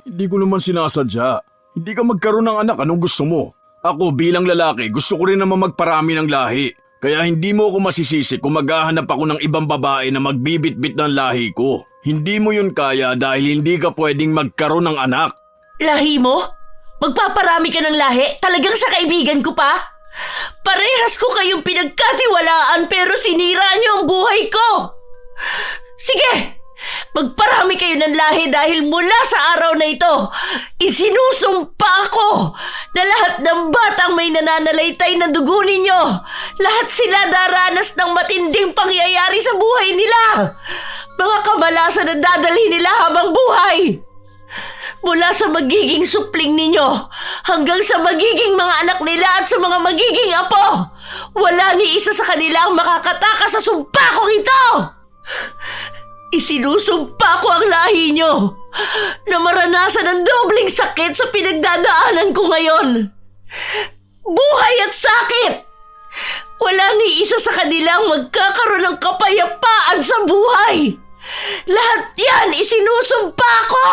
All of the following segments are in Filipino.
Hindi ko naman sinasadya. Hindi ka magkaroon ng anak, anong gusto mo? Ako bilang lalaki, gusto ko rin naman magparami ng lahi. Kaya hindi mo ako masisisi kung maghahanap ako ng ibang babae na magbibitbit ng lahi ko. Hindi mo yun kaya dahil hindi ka pwedeng magkaroon ng anak. Lahi mo? Magpaparami ka ng lahi? Talagang sa kaibigan ko pa? Parehas ko kayong pinagkatiwalaan pero sinira niyo ang buhay ko. Sige, magparami kayo ng lahi dahil mula sa araw na ito, isinusumpa ko na lahat ng batang may nananalaytay na dugo ninyo, lahat sila daranas ng matinding pangyayari sa buhay nila. Mga kamalasan na dadalhin nila habang buhay. Mula sa magiging supling ninyo hanggang sa magiging mga anak nila at sa mga magiging apo, wala ni isa sa kanila ang makakataka sa sumpa kong ito. Isinusumpa ko ang lahi nyo na maranasan ang dobling sakit sa pinagdadaanan ko ngayon. Buhay at sakit! Wala ni isa sa kanilang magkakaroon ng kapayapaan sa buhay. Lahat yan isinusumpa ko!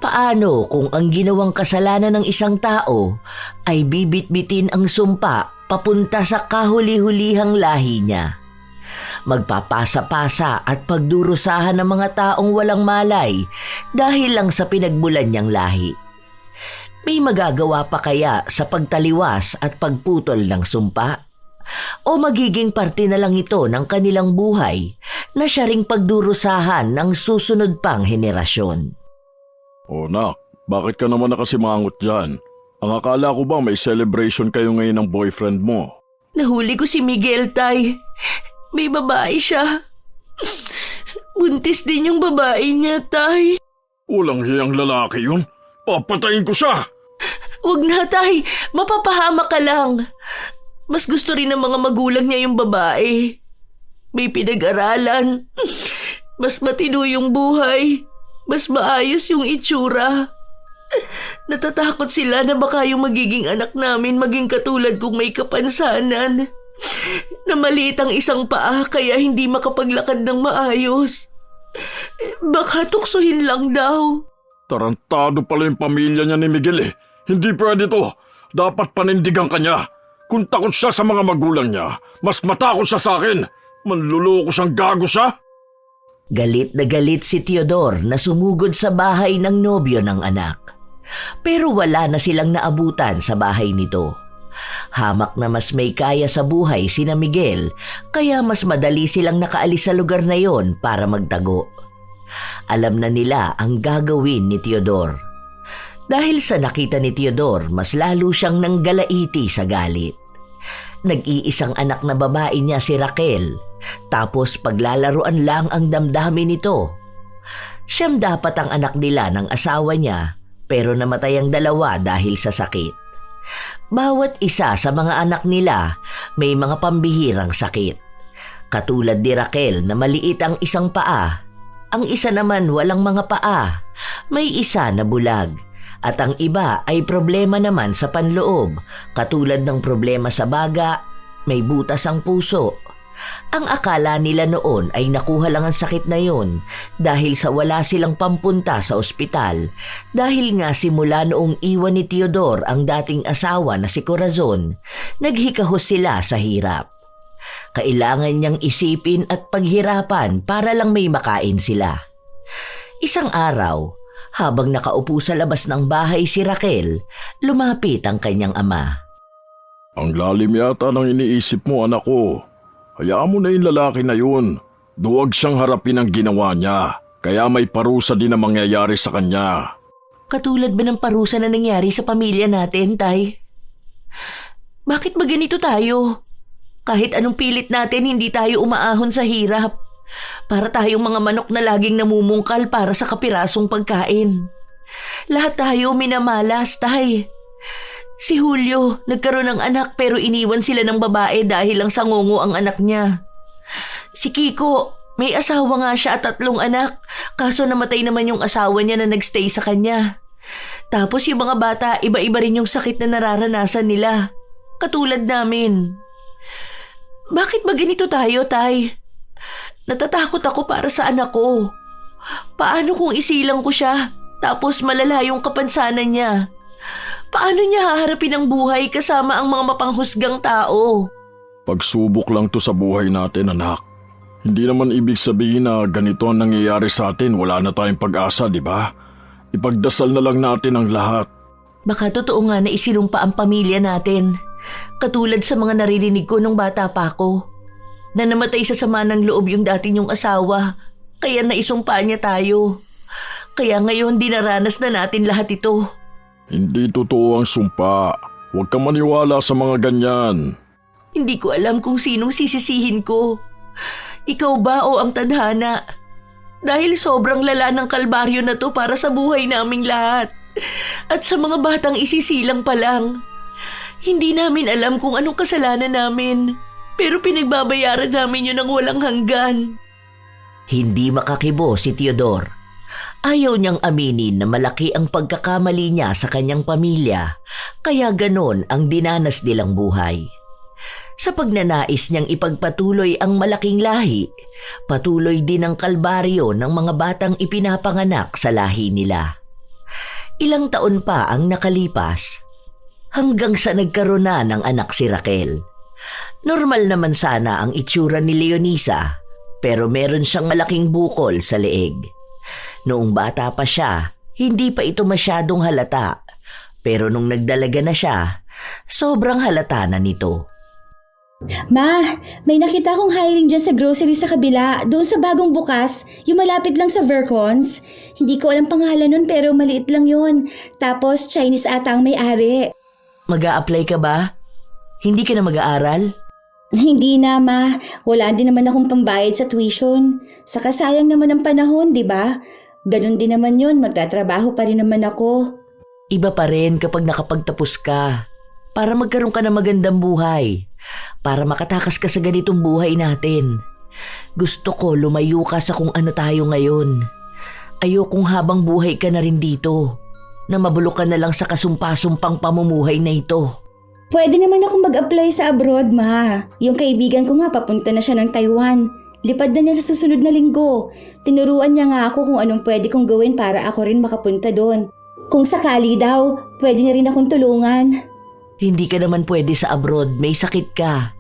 Paano kung ang ginawang kasalanan ng isang tao ay bibitbitin ang sumpa papunta sa kahuli-hulihang lahi niya? Magpapasa-pasa at pagdurusahan ng mga taong walang malay dahil lang sa pinagmulan niyang lahi. May magagawa pa kaya sa pagtaliwas at pagputol ng sumpa? O magiging parte na lang ito ng kanilang buhay na siya ring pagdurusahan ng susunod pang henerasyon? O nak, bakit ka naman nakasimangot dyan? Ang akala ko ba may celebration kayo ngayon ng boyfriend mo? Nahuli ko si Miguel, Tay. May babae siya. Buntis din yung babae niya, Tay. Walang hiyang lalaki yun. Papatayin ko siya! Huwag na, Tay. Mapapahama ka lang. Mas gusto rin ng mga magulang niya yung babae. May pinag-aralan. Mas matino yung buhay. Mas maayos yung itsura. Natatakot sila na baka yung magiging anak namin maging katulad kung may kapansanan. Na maliit ang isang paa kaya hindi makapaglakad ng maayos. Baka tuksohin lang daw. Tarantado pala yung pamilya niya ni Miguel eh. Hindi pwede to. Dapat panindigan ka niya. Kung takot siya sa mga magulang niya, mas matakot siya sa akin. Manluloko siyang gago siya. Galit na galit si Teodor na sumugod sa bahay ng nobyo ng anak. Pero wala na silang naabutan sa bahay nito. Hamak na mas may kaya sa buhay sina Miguel, kaya mas madali silang nakaalis sa lugar na yon para magtago. Alam na nila ang gagawin ni Teodor. Dahil sa nakita ni Teodor, mas lalo siyang nanggalaiti sa galit. Nag-iisang anak na babae niya si Raquel, tapos paglalaruan lang ang damdamin nito. Siyam dapat ang anak nila ng asawa niya, pero namatay ang dalawa dahil sa sakit. Bawat isa sa mga anak nila may mga pambihirang sakit. Katulad ni Raquel na maliit ang isang paa, ang isa naman walang mga paa, may isa na bulag. At ang iba ay problema naman sa panloob, katulad ng problema sa baga, may butas ang puso. Ang akala nila noon ay nakuha lang ang sakit na yun dahil sa wala silang pampunta sa ospital, dahil nga simula noong iwan ni Teodor ang dating asawa na si Corazon, naghikahos sila sa hirap. Kailangan niyang isipin at paghirapan para lang may makain sila. Isang araw, habang nakaupo sa labas ng bahay si Raquel, lumapit ang kanyang ama. Ang lalim yata ng iniisip mo, anak ko. Hayaan mo na yung lalaki na yun. Duwag siyang harapin ang ginawa niya. Kaya may parusa din na mangyayari sa kanya. Katulad ba ng parusa na nangyari sa pamilya natin, Tay? Bakit ba ganito tayo? Kahit anong pilit natin, hindi tayo umaahon sa hirap. Para tayong mga manok na laging namumungkal para sa kapirasong pagkain. Lahat tayo minamalas, Tay. Si Julio, nagkaroon ng anak pero iniwan sila ng babae dahil lang sangungo ang anak niya. Si Kiko, may asawa nga siya at 3 anak, kaso namatay naman yung asawa niya na nagstay sa kanya. Tapos yung mga bata, iba-iba rin yung sakit na nararanasan nila. Katulad namin. Bakit ba ganito tayo, Tay? Natatakot ako para sa anak ko. Paano kung isilang ko siya? Tapos malala yung kapansanan niya. Paano niya haharapin ang buhay kasama ang mga mapanghusgang tao? Pagsubok lang to sa buhay natin, anak. Hindi naman ibig sabihin na ganito ang nangyayari sa atin, wala na tayong pag-asa, di ba? Ipagdasal na lang natin ang lahat. Baka totoo nga na isinumpa ang pamilya natin. Katulad sa mga naririnig ko nung bata pa ako. Na namatay sa sama ng loob yung dati niyong asawa. Kaya naisumpa niya tayo. Kaya ngayon dinaranas na natin lahat ito. Hindi totoo ang sumpa. Huwag kang maniwala sa mga ganyan. Hindi ko alam kung sinong sisisihin ko. Ikaw ba o ang tadhana? Dahil sobrang lala ng kalbaryo na to para sa buhay naming lahat. At sa mga batang isisilang pa lang. Hindi namin alam kung anong kasalanan namin. Pero pinagbabayaran namin yun ng walang hanggan. Hindi makakibo si Teodor. Ayaw niyang aminin na malaki ang pagkakamali niya sa kanyang pamilya, kaya ganon ang dinanas nilang buhay. Sa pagnanais niyang ipagpatuloy ang malaking lahi, patuloy din ang kalbaryo ng mga batang ipinapanganak sa lahi nila. Ilang taon pa ang nakalipas, hanggang sa nagkaroon na ng anak si Raquel. Normal naman sana ang itsura ni Leonisa, pero meron siyang malaking bukol sa leeg. Noong bata pa siya, hindi pa ito masyadong halata, pero nung nagdalaga na siya, sobrang halata na nito. Ma, may nakita akong hiring dyan sa grocery sa kabila, doon sa bagong bukas, yung malapit lang sa Vercons. Hindi ko alam pangalan nun pero maliit lang yun. Tapos Chinese ata ang may-ari. Mag-a-apply ka ba? Hindi ka na mag-aaral? Hindi na, Ma. Wala din naman akong pambayad sa tuition. Saka sayang naman ang panahon, di ba? Ganon din naman yun, magtatrabaho pa rin naman ako. Iba pa rin kapag nakapagtapos ka. Para magkaroon ka ng magandang buhay. Para makatakas ka sa ganitong buhay natin. Gusto ko lumayo ka sa kung ano tayo ngayon. Ayokong habang buhay ka na rin dito. Na mabulok ka na lang sa kasumpa-sumpang pamumuhay na ito. Pwede naman akong mag-apply sa abroad, Ma. Yung kaibigan ko nga papunta na siya ng Taiwan. Lipad na niya sa susunod na linggo. Tinuruan niya nga ako kung anong pwede kong gawin para ako rin makapunta doon. Kung sakali daw, pwede niya rin akong tulungan. Hindi ka naman pwede sa abroad, may sakit ka.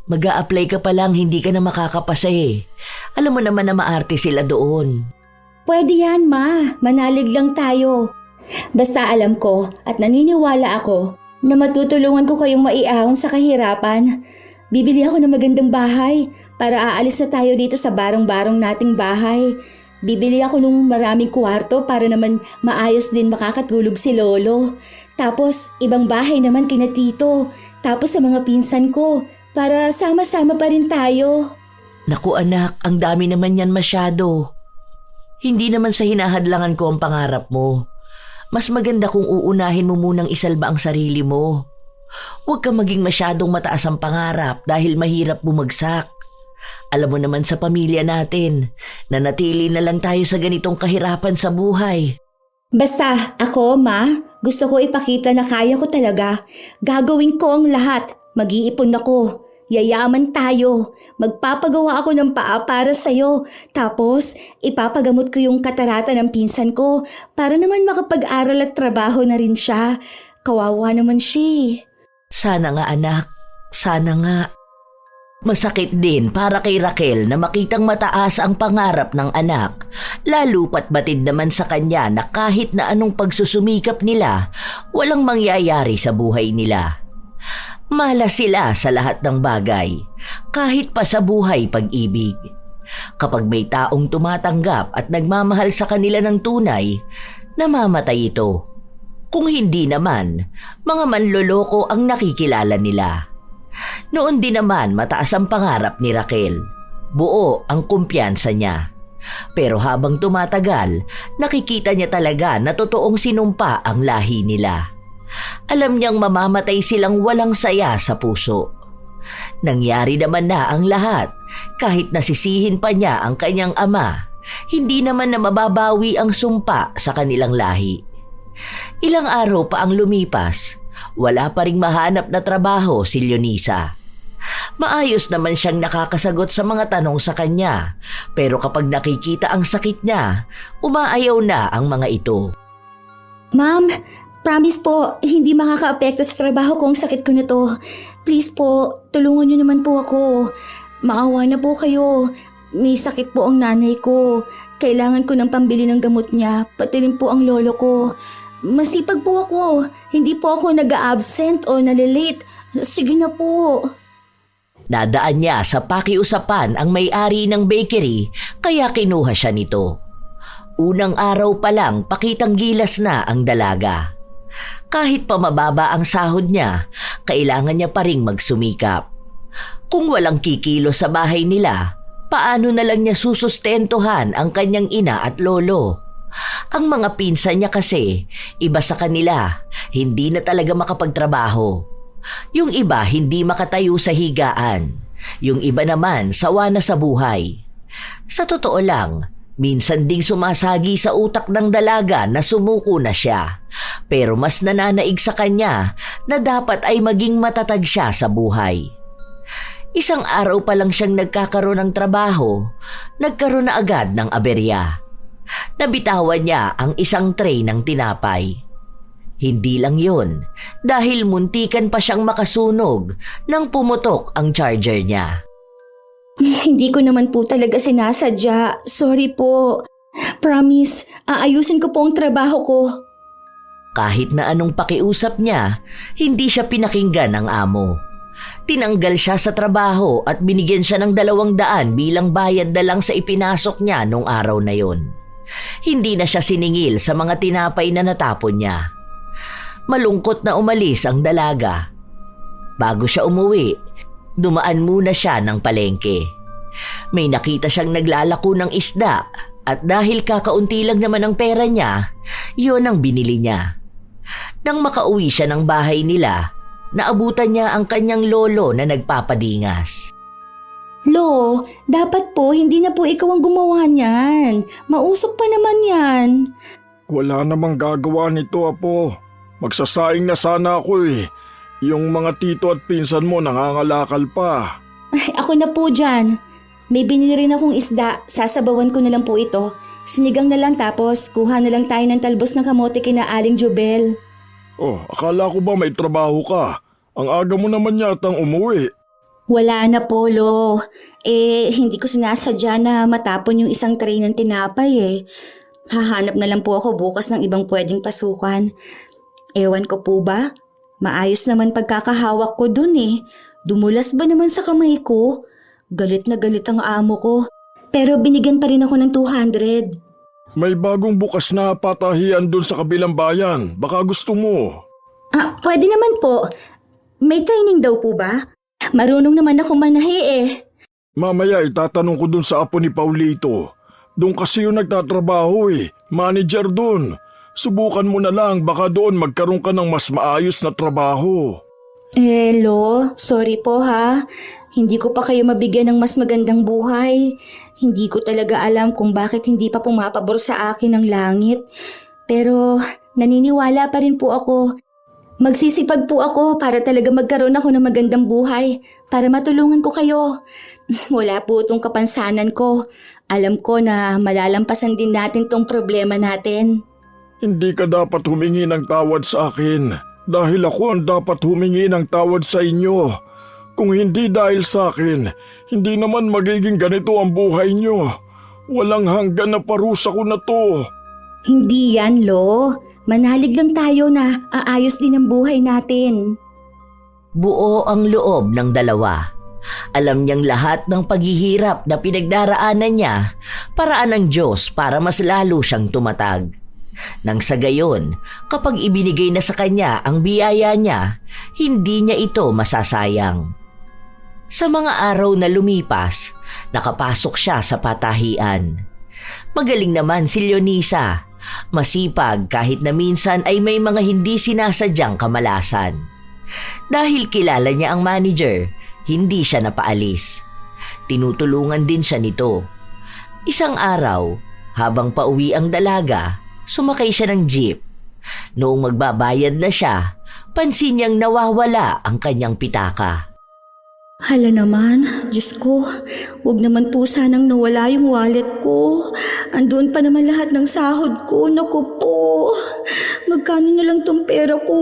Mag-a-apply ka pa lang, hindi ka na makakapasa eh. Alam mo naman na maarte sila doon. Pwede yan, Ma. Manalig lang tayo. Basta alam ko at naniniwala ako na matutulungan ko kayong maiahon sa kahirapan. Bibili ako ng magandang bahay para aalis na tayo dito sa barong-barong nating bahay. Bibili ako ng maraming kwarto para naman maayos din makakatulog si Lolo. Tapos ibang bahay naman kina Tito. Tapos sa mga pinsan ko para sama-sama pa rin tayo. Naku anak, ang dami naman yan masyado. Hindi naman sa hinahadlangan ko ang pangarap mo. Mas maganda kung uunahin mo munang isalba ang sarili mo. Huwag kang maging masyadong mataas ang pangarap dahil mahirap bumagsak. Alam mo naman sa pamilya natin, nanatili na lang tayo sa ganitong kahirapan sa buhay. Basta ako, Ma, gusto ko ipakita na kaya ko talaga. Gagawin ko ang lahat. Mag-iipon ako. Yayaman tayo. Magpapagawa ako ng paa para sa'yo. Tapos, ipapagamot ko yung katarata ng pinsan ko para naman makapag-aral at trabaho na rin siya. Kawawa naman siya. Sana nga anak, sana nga. Masakit din para kay Raquel na makitang mataas ang pangarap ng anak, lalo pat batid naman sa kanya na kahit na anong pagsusumikap nila, walang mangyayari sa buhay nila. Malas sila sa lahat ng bagay, kahit pa sa buhay pag-ibig. Kapag may taong tumatanggap at nagmamahal sa kanila ng tunay, namamatay ito. Kung hindi naman, mga manloloko ang nakikilala nila. Noon din naman mataas ang pangarap ni Raquel. Buo ang kumpiyansa niya. Pero habang tumatagal, nakikita niya talaga na totoong sinumpa ang lahi nila. Alam niyang mamamatay silang walang saya sa puso. Nangyari naman na ang lahat, kahit nasisihin pa niya ang kanyang ama, hindi naman na mababawi ang sumpa sa kanilang lahi. Ilang araw pa ang lumipas, wala pa ring mahanap na trabaho si Leonisa. Maayos naman siyang nakakasagot sa mga tanong sa kanya, pero kapag nakikita ang sakit niya, umaayaw na ang mga ito. Ma'am, promise po, hindi makakaapekto sa trabaho ko ang sakit ko na to. Please po, tulungan niyo naman po ako. Maawa na po kayo. May sakit po ang nanay ko. Kailangan ko ng pambili ng gamot niya, pati rin po ang lolo ko. Masipag po ako. Hindi po ako nag-a-absent o nalilate. Sige na po. Nadaan niya sa pakiusapan ang may-ari ng bakery kaya kinuha siya nito. Unang araw pa lang pakitang gilas na ang dalaga. Kahit pa mababa ang sahod niya, kailangan niya pa ring magsumikap. Kung walang kikilo sa bahay nila, paano na lang niya susustentuhan ang kanyang ina at lolo? Ang mga pinsan niya kasi, iba sa kanila, hindi na talaga makapagtrabaho. Yung iba hindi makatayo sa higaan. Yung iba naman sawa na sa buhay. Sa totoo lang, minsan ding sumasagi sa utak ng dalaga na sumuko na siya. Pero mas nananaig sa kanya na dapat ay maging matatag siya sa buhay. Isang araw pa lang siyang nagkakaroon ng trabaho, nagkaroon na agad ng aberya. Nabitawan niya ang isang tray ng tinapay. Hindi lang yun, dahil muntikan pa siyang makasunog nang pumutok ang charger niya. Hindi ko naman po talaga sinasadya. Sorry po. Promise, aayusin ko po ang trabaho ko. Kahit na anong pakiusap niya, hindi siya pinakinggan ng amo. Tinanggal siya sa trabaho at binigyan siya ng 200 bilang bayad na lang sa ipinasok niya nung araw na yon. Hindi na siya siningil sa mga tinapay na natapon niya. Malungkot na umalis ang dalaga. Bago siya umuwi, dumaan muna siya ng palengke. May nakita siyang naglalako ng isda at dahil kakaunti lang naman ang pera niya, yon ang binili niya. Nang makauwi siya ng bahay nila, naabutan niya ang kanyang lolo na nagpapadingas. Lo, dapat po hindi na po ikaw ang gumawa niyan. Mausok pa naman yan. Wala namang gagawa nito, Apo. Magsasaing na sana ako eh. Yung mga tito at pinsan mo nangangalakal pa. Ay, ako na po dyan. May binili rin akong isda. Sasabawan ko na lang po ito. Sinigang na lang tapos kuha na lang tayo ng talbos ng kamote kina Aling Jubel. Oh, akala ko ba may trabaho ka? Ang aga mo naman yatang umuwi. Wala na po, Lo. Hindi ko sinasadya na matapon yung isang tray ng tinapay eh. Hahanap na lang po ako bukas ng ibang pwedeng pasukan. Ewan ko po ba? Maayos naman pagkakahawak ko dun eh. Dumulas ba naman sa kamay ko? Galit na galit ang amo ko. Pero binigyan pa rin ako ng 200. May bagong bukas na patahian dun sa kabilang bayan. Baka gusto mo. Pwede naman po. May training daw po ba? Marunong naman ako manahi eh. Mamaya itatanong ko dun sa apo ni Paulito. Doon kasi yung nagtatrabaho eh. Manager dun. Subukan mo na lang, baka doon magkaroon ka ng mas maayos na trabaho. Lo, sorry po ha. Hindi ko pa kayo mabigyan ng mas magandang buhay. Hindi ko talaga alam kung bakit hindi pa pumapabor sa akin ang langit. Pero naniniwala pa rin po ako. Magsisipag po ako para talaga magkaroon ako ng magandang buhay. Para matulungan ko kayo. Wala po itong kapansanan ko. Alam ko na malalampasan din natin tong problema natin. Hindi ka dapat humingi ng tawad sa akin dahil ako ang dapat humingi ng tawad sa inyo. Kung hindi dahil sa akin, hindi naman magiging ganito ang buhay nyo. Walang hanggan na parusa ko na to. Hindi yan, Lo. Manalig lang tayo na aayos din ang buhay natin. Buo ang loob ng dalawa. Alam niyang lahat ng paghihirap na pinagdaraanan niya, paraan ng Diyos para mas lalo siyang tumatag. Nang sa gayon, kapag ibinigay na sa kanya ang biyaya niya, hindi niya ito masasayang. Sa mga araw na lumipas, nakapasok siya sa patahian. Magaling naman si Leonisa, masipag kahit na minsan ay may mga hindi sinasadyang kamalasan. Dahil kilala niya ang manager, hindi siya napaalis. Tinutulungan din siya nito. Isang araw, habang pauwi ang dalaga, sumakay siya ng jeep. Noong magbabayad na siya, pansin niyang nawawala ang kanyang pitaka. Hala naman, Diyos ko, wag naman po sanang nawala yung wallet ko. Andun pa naman lahat ng sahod ko, naku po. Magkano na lang tong pera ko?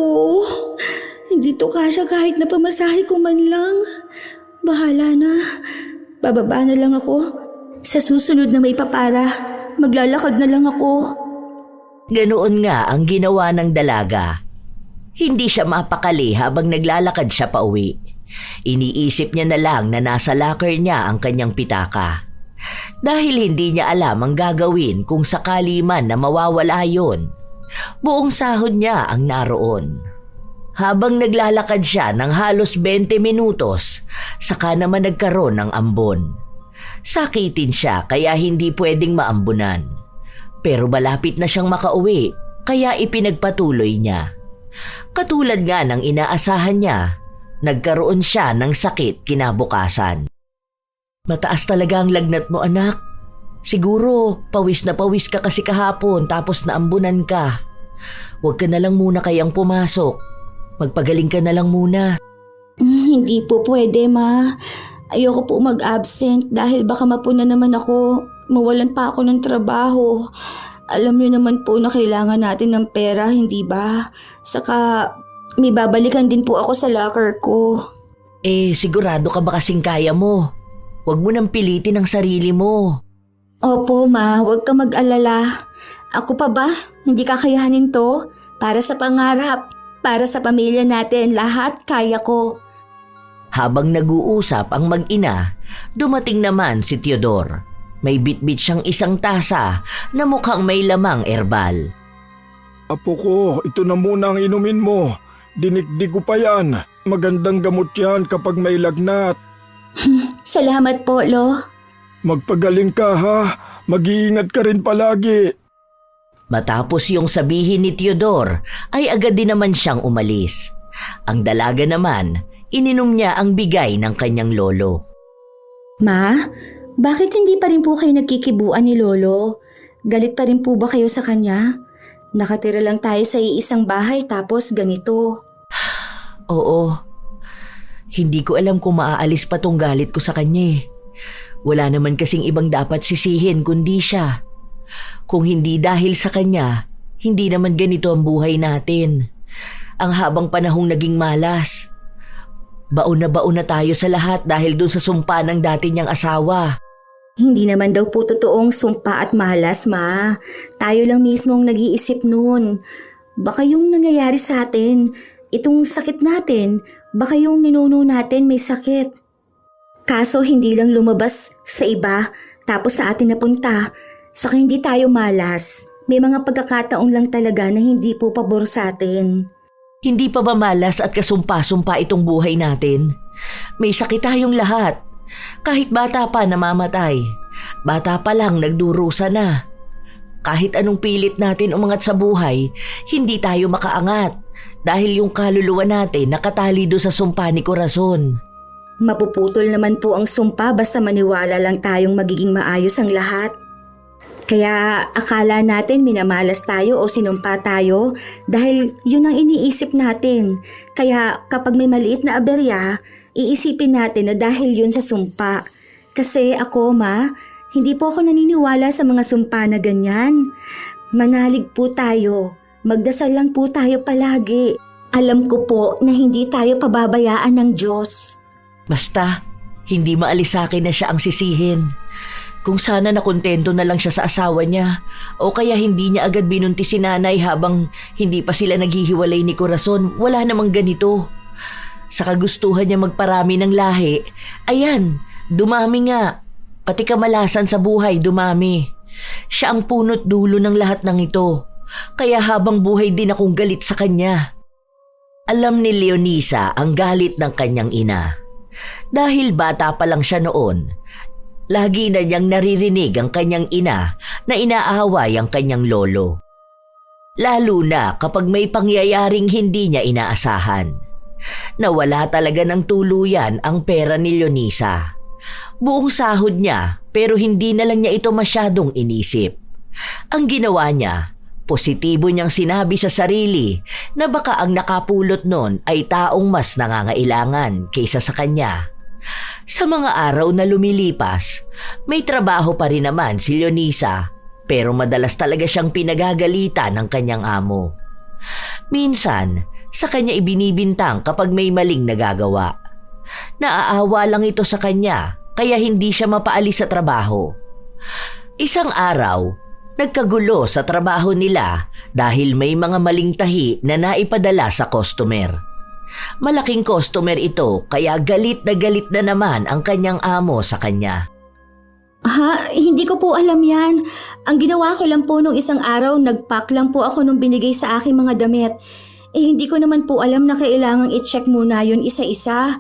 Hindi to kasya kahit na pamasahe ko man lang. Bahala na, bababa na lang ako. Sa susunod na may papara, maglalakad na lang ako. Ganoon nga ang ginawa ng dalaga. Hindi siya mapakali habang naglalakad siya pauwi. Iniisip niya na lang na nasa locker niya ang kanyang pitaka. Dahil hindi niya alam ang gagawin kung sakali man na mawawala yon. Buong sahod niya ang naroon. Habang naglalakad siya ng halos 20 minutos, saka naman nagkaroon ng ambon. Sakitin siya kaya hindi pwedeng maambunan. Pero malapit na siyang makauwi kaya ipinagpatuloy niya. Katulad nga ng inaasahan niya, nagkaroon siya ng sakit kinabukasan. Mataas talaga ang lagnat mo, anak. Siguro pawis na pawis ka kasi kahapon tapos naambunan ka. Huwag ka na lang muna kayang pumasok. Magpagaling ka na lang muna. Hindi po pwede, ma. Ayoko po mag-absent dahil baka mapuna naman ako. Mawalan pa ako ng trabaho. Alam niyo naman po na kailangan natin ng pera, hindi ba? Saka may babalikan din po ako sa locker ko. Sigurado ka ba kasing kaya mo? Huwag mo nang pilitin ang sarili mo. Opo, ma. Huwag ka mag-alala. Ako pa ba? Hindi kakayanin to? Para sa pangarap, para sa pamilya natin, lahat kaya ko. Habang nag-uusap ang mag-ina, dumating naman si Teodor. May bitbit siyang isang tasa na mukhang may lamang erbal. Apo ko, ito na muna ang inumin mo. Dinikdik ko pa yan. Magandang gamot yan kapag may lagnat. Salamat po, Lo. Magpagaling ka ha. Mag-iingat ka rin palagi. Matapos yung sabihin ni Teodor, ay agad din naman siyang umalis. Ang dalaga naman, ininom niya ang bigay ng kanyang lolo. Ma, bakit hindi pa rin po kayo nagkikibuan ni Lolo? Galit pa rin po ba kayo sa kanya? Nakatira lang tayo sa iisang bahay tapos ganito. Oo. Hindi ko alam kung maaalis pa tong galit ko sa kanya. Wala naman kasing ibang dapat sisihin kundi siya. Kung hindi dahil sa kanya, hindi naman ganito ang buhay natin. Ang habang panahong naging malas. Baon na tayo sa lahat dahil dun sa sumpa ng dati niyang asawa. Hindi naman daw po totoong sumpa at malas, ma. Tayo lang mismo ang nag-iisip nun. Baka yung nangyayari sa atin, itong sakit natin, baka yung ninuno natin may sakit. Kaso hindi lang lumabas sa iba, tapos sa atin napunta. Saka hindi tayo malas. May mga pagkakataon lang talaga na hindi po pabor sa atin. Hindi pa ba malas at kasumpa-sumpa itong buhay natin? May sakit tayong lahat. Kahit bata pa namamatay. Bata pa lang nagdurusa na. Kahit anong pilit natin umangat sa buhay, hindi tayo makaangat. Dahil yung kaluluwa natin nakatali do sa sumpa ni Corazon. Mapuputol naman po ang sumpa basta maniwala lang tayong magiging maayos ang lahat. Kaya akala natin minamalas tayo o sinumpa tayo dahil yun ang iniisip natin. Kaya kapag may maliit na aberya, iisipin natin na dahil yun sa sumpa. Kasi ako, ma, hindi po ako naniniwala sa mga sumpa na ganyan. Manalig po tayo. Magdasal lang po tayo palagi. Alam ko po na hindi tayo pababayaan ng Diyos. Basta, hindi maalis sa akin na siya ang sisihin. Kung sana nakontento na lang siya sa asawa niya o kaya hindi niya agad binuntis si nanay habang hindi pa sila naghihiwalay ni Corazon, wala namang ganito. Sa kagustuhan niya magparami ng lahi, ayan, dumami nga. Pati kamalasan sa buhay, dumami. Siya ang punot dulo ng lahat ng ito. Kaya habang buhay din akong galit sa kanya. Alam ni Leonisa ang galit ng kanyang ina. Dahil bata pa lang siya noon, lagi na niyang naririnig ang kanyang ina na inaaway ang kanyang lolo. Lalo na kapag may pangyayaring hindi niya inaasahan. Nawala talaga ng tuluyan ang pera ni Leonisa. Buong sahod niya pero hindi na lang niya ito masyadong inisip. Ang ginawa niya, positibo niyang sinabi sa sarili na baka ang nakapulot nun ay taong mas nangangailangan kaysa sa kanya. Sa mga araw na lumilipas, may trabaho pa rin naman si Leonisa, pero madalas talaga siyang pinagagalitan ng kanyang amo. Minsan, sa kanya ibinibintang kapag may maling nagagawa. Naaawa lang ito sa kanya, kaya hindi siya mapaalis sa trabaho. Isang araw, nagkagulo sa trabaho nila dahil may mga maling tahi na naipadala sa customer. Malaking customer ito kaya galit na naman ang kanyang amo sa kanya. Ha? Hindi ko po alam yan. Ang ginawa ko lang po nung isang araw, nag-pack lang po ako nung binigay sa aking mga damit. Hindi ko naman po alam na kailangang i-check muna yun isa-isa.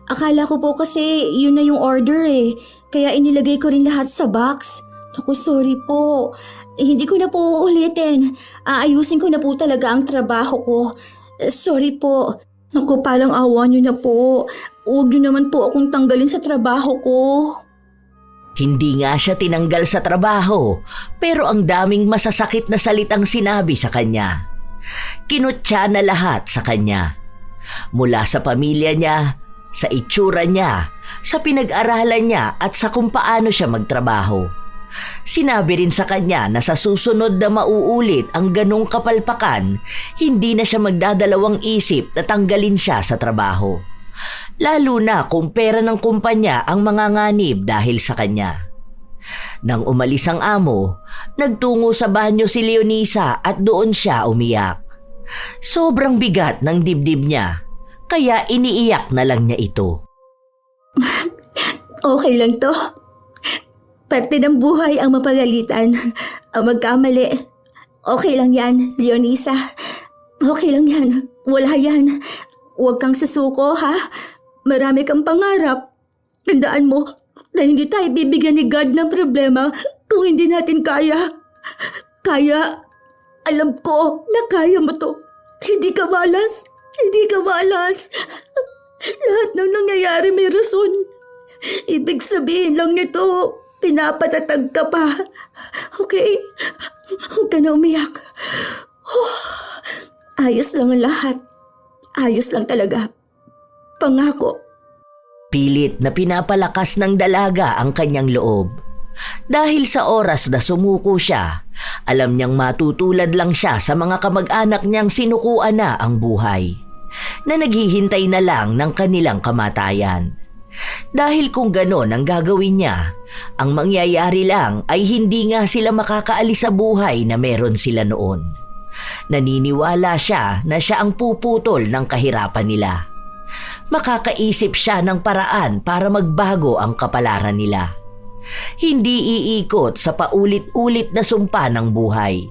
Akala ko po kasi yun na yung order kaya inilagay ko rin lahat sa box. Naku, sorry po. Hindi ko na po uulitin. Aayusin ko na po talaga ang trabaho ko. Sorry po. Naku, parang awa niyo na po. Huwag niyo naman po akong tanggalin sa trabaho ko. Hindi nga siya tinanggal sa trabaho, pero ang daming masasakit na salitang sinabi sa kanya. Kinutya na lahat sa kanya. Mula sa pamilya niya, sa itsura niya, sa pinag-aralan niya at sa kung paano siya magtrabaho. Sinabi rin sa kanya na sa susunod na mauulit ang ganong kapalpakan, hindi na siya magdadalawang isip na tanggalin siya sa trabaho. Lalo na kung pera ng kumpanya ang manganganib dahil sa kanya. Nang umalis ang amo, nagtungo sa banyo si Leonisa at doon siya umiyak. Sobrang bigat ng dibdib niya, kaya iniiyak na lang niya ito. Okay lang to. Parte ng buhay ang mapagalitan, ang magkamali. Okay lang yan, Leonisa. Okay lang yan. Wala yan. Huwag kang susuko, ha? Marami kang pangarap. Tandaan mo na hindi tayo bibigyan ni God ng problema kung hindi natin kaya. Kaya, alam ko na kaya mo to. Hindi ka malas. Hindi ka malas. Lahat ng nangyayari may rason. Ibig sabihin lang nito, pinapatatag ka pa. Okay? Huwag ka na umiyak. Ayos lang ang lahat. Ayos lang talaga. Pangako. Pilit na pinapalakas ng dalaga ang kanyang loob. Dahil sa oras na sumuko siya, alam niyang matutulad lang siya sa mga kamag-anak niyang sinukuan na ang buhay, na naghihintay na lang ng kanilang kamatayan. Dahil kung ganon ang gagawin niya, ang mangyayari lang ay hindi nga sila makakaalis sa buhay na meron sila noon. Naniniwala siya na siya ang puputol ng kahirapan nila. Makakaisip siya ng paraan para magbago ang kapalaran nila. Hindi iikot sa paulit-ulit na sumpa ng buhay.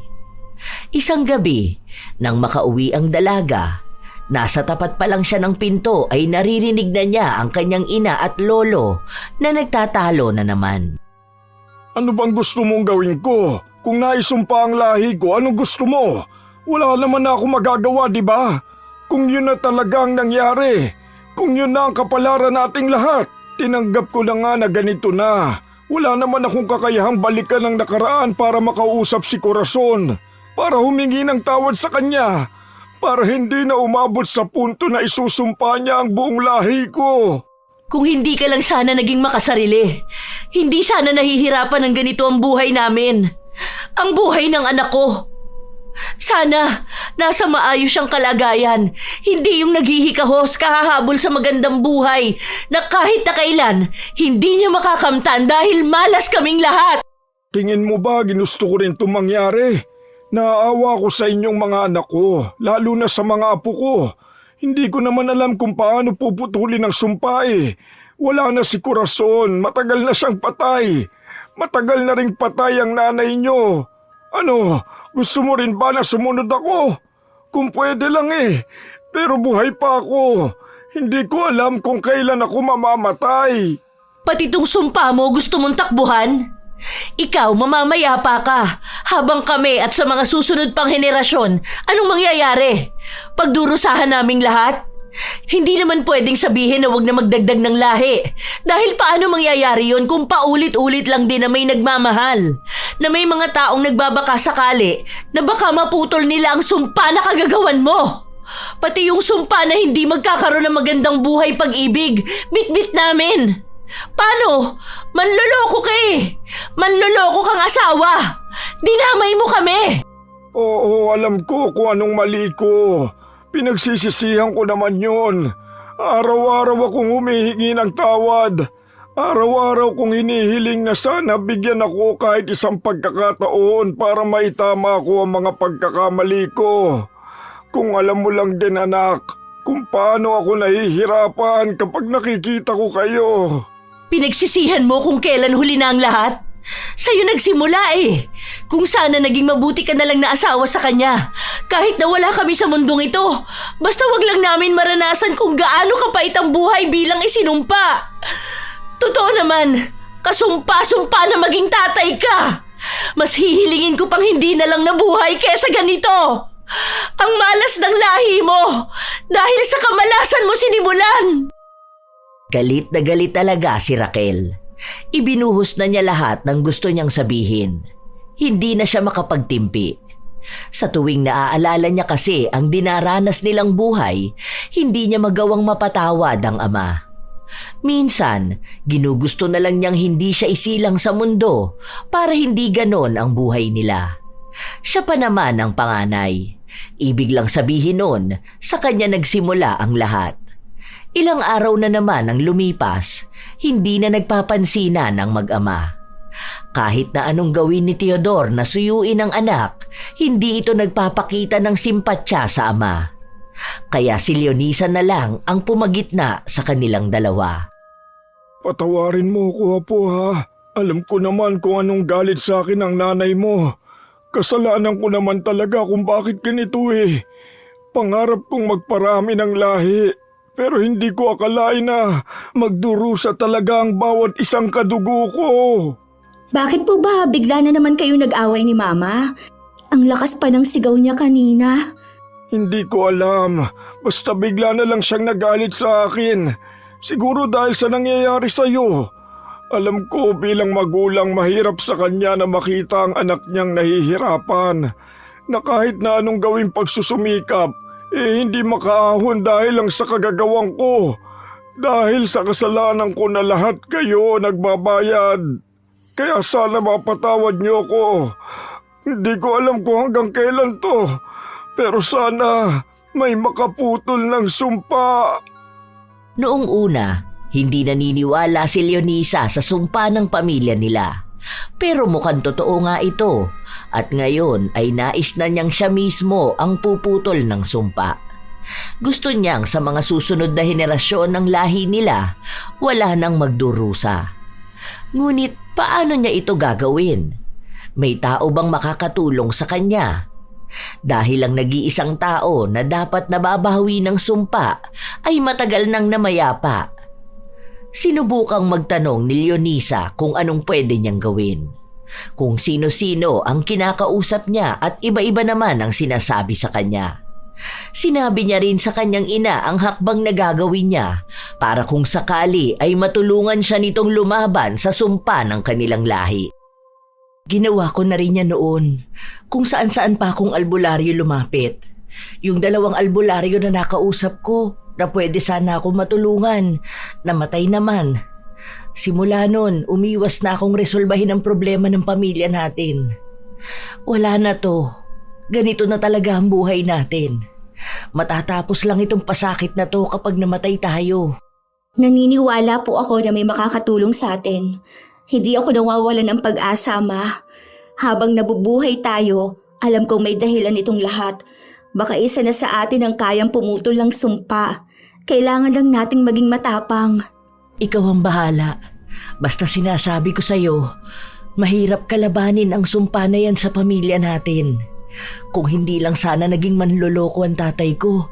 Isang gabi, nang makauwi ang dalaga, nasa tapat pa lang siya ng pinto ay naririnig na niya ang kanyang ina at lolo na nagtatalo na naman. Ano bang gusto mong gawin ko? Kung naisumpa ang lahi ko, anong gusto mo? Wala naman na ako magagawa, di ba? Kung yun na talagang nangyari, kung yun na ang kapalaran nating lahat, tinanggap ko na nga na ganito na. Wala naman akong kakayahang balikan ng nakaraan para makausap si Corazon, para humingi ng tawad sa kanya, para hindi na umabot sa punto na isusumpa niya ang buong lahi ko. Kung hindi ka lang sana naging makasarili, hindi sana nahihirapan ng ganito ang buhay namin. Ang buhay ng anak ko. Sana nasa maayos siyang kalagayan, hindi yung naghihikahos kahahabol sa magandang buhay na kahit na kailan hindi niya makakamtan dahil malas kaming lahat. Tingin mo ba ginusto ko rin itong mangyari? Naaawa ko sa inyong mga anak ko, lalo na sa mga apo ko. Hindi ko naman alam kung paano puputulin ang sumpa eh. Wala na si Corazon, matagal na siyang patay. Matagal na ring patay ang nanay niyo. Ano, gusto mo rin ba na sumunod ako? Kung pwede lang eh, pero buhay pa ako. Hindi ko alam kung kailan ako mamamatay. Pati tong sumpa mo gusto mong takbuhan? Ikaw mamamayapa ka, habang kami at sa mga susunod pang henerasyon, anong mangyayari? Pagdurusahan naming lahat? Hindi naman pwedeng sabihin na wag na magdagdag ng lahi. Dahil paano mangyayari yon kung paulit-ulit lang din na may nagmamahal? Na may mga taong nagbabaka sakali na baka maputol nila ang sumpa na kagagawan mo? Pati yung sumpa na hindi magkakaroon ng magandang buhay pag-ibig, bit-bit namin. Paano? Manloloko ka eh. Manloloko kang asawa. Dinamay mo kami. Oo, alam ko kung anong mali ko. Pinagsisisihan ko naman yun. Araw-araw akong humihingi ng tawad. Araw-araw kong hinihiling na sana bigyan ako kahit isang pagkakataon para maitama ko ang mga pagkakamali ko. Kung alam mo lang din anak, kung paano ako nahihirapan kapag nakikita ko kayo. Pinagsisihan mo kung kailan huli na ang lahat? Sa'yo nagsimula eh. Kung sana naging mabuti ka na lang na asawa sa kanya. Kahit na wala kami sa mundong ito. Basta wag lang namin maranasan kung gaano kapait ang buhay bilang isinumpa. Totoo naman, kasumpa-sumpa na maging tatay ka. Mas hihilingin ko pang hindi na lang nabuhay kesa ganito. Ang malas ng lahi mo dahil sa kamalasan mo sinimulan. Galit na galit talaga si Raquel. Ibinuhos na niya lahat ng gusto niyang sabihin. Hindi na siya makapagtimpi. Sa tuwing naaalala niya kasi ang dinaranas nilang buhay, hindi niya magawang mapatawad ang ama. Minsan, ginugusto na lang niyang hindi siya isilang sa mundo para hindi ganon ang buhay nila. Siya pa naman ang panganay. Ibig lang sabihin nun, sa kanya nagsimula ang lahat. Ilang araw na naman ang lumipas, hindi na nagpapansinan ang mag-ama. Kahit na anong gawin ni Teodor na suyuin ang anak, hindi ito nagpapakita ng simpatsya sa ama. Kaya si Leonisa na lang ang pumagitna sa kanilang dalawa. Patawarin mo ko Apo ha. Alam ko naman kung anong galit sa akin ang nanay mo. Kasalanan ko naman talaga kung bakit ganito eh. Pangarap kong magparami ng lahi. Pero hindi ko akalain na magdurusa talaga ang bawat isang kadugo ko. Bakit po ba bigla na naman kayo nag-away ni Mama? Ang lakas pa ng sigaw niya kanina. Hindi ko alam. Basta bigla na lang siyang nagalit sa akin. Siguro dahil sa nangyayari sa'yo. Alam ko bilang magulang mahirap sa kanya na makita ang anak niyang nahihirapan. Na kahit na anong gawing pagsusumikap, hindi makaahon dahil lang sa kagagawang ko. Dahil sa kasalanan ko na lahat kayo nagbabayad. Kaya sana mapatawad niyo ko. Hindi ko alam kung hanggang kailan to. Pero sana may makaputol ng sumpa. Noong una, hindi naniniwala si Leonisa sa sumpa ng pamilya nila. Pero mukhang totoo nga ito at ngayon ay nais na niyang siya mismo ang puputol ng sumpa. Gusto niyang sa mga susunod na henerasyon ng lahi nila wala nang magdurusa. Ngunit paano niya ito gagawin? May tao bang makakatulong sa kanya? Dahil ang nag-iisang tao na dapat nababawi ng sumpa ay matagal nang namayapa. Sinubukang magtanong ni Leonisa kung anong pwede niyang gawin. Kung sino-sino ang kinakausap niya at iba-iba naman ang sinasabi sa kanya. Sinabi niya rin sa kanyang ina ang hakbang na gagawin niya para kung sakali ay matulungan siya nitong lumaban sa sumpa ng kanilang lahi. Ginawa ko na rin niya noon kung saan-saan pa akong albularyo lumapit. Yung 2 albularyo na nakausap ko na pwede sana akong matulungan, namatay naman. Simula nun, umiwas na akong resolbahin ang problema ng pamilya natin. Wala na to. Ganito na talaga ang buhay natin. Matatapos lang itong pasakit na to kapag namatay tayo. Naniniwala po ako na may makakatulong sa atin. Hindi ako nawawalan ng pag-asa, Ma. Habang nabubuhay tayo, alam kong may dahilan itong lahat. Baka isa na sa atin ang kayang pumutol ng sumpa. Kailangan lang nating maging matapang. Ikaw ang bahala. Basta sinasabi ko sa'yo, mahirap kalabanin ang sumpa na yan sa pamilya natin. Kung hindi lang sana naging manloloko ang tatay ko,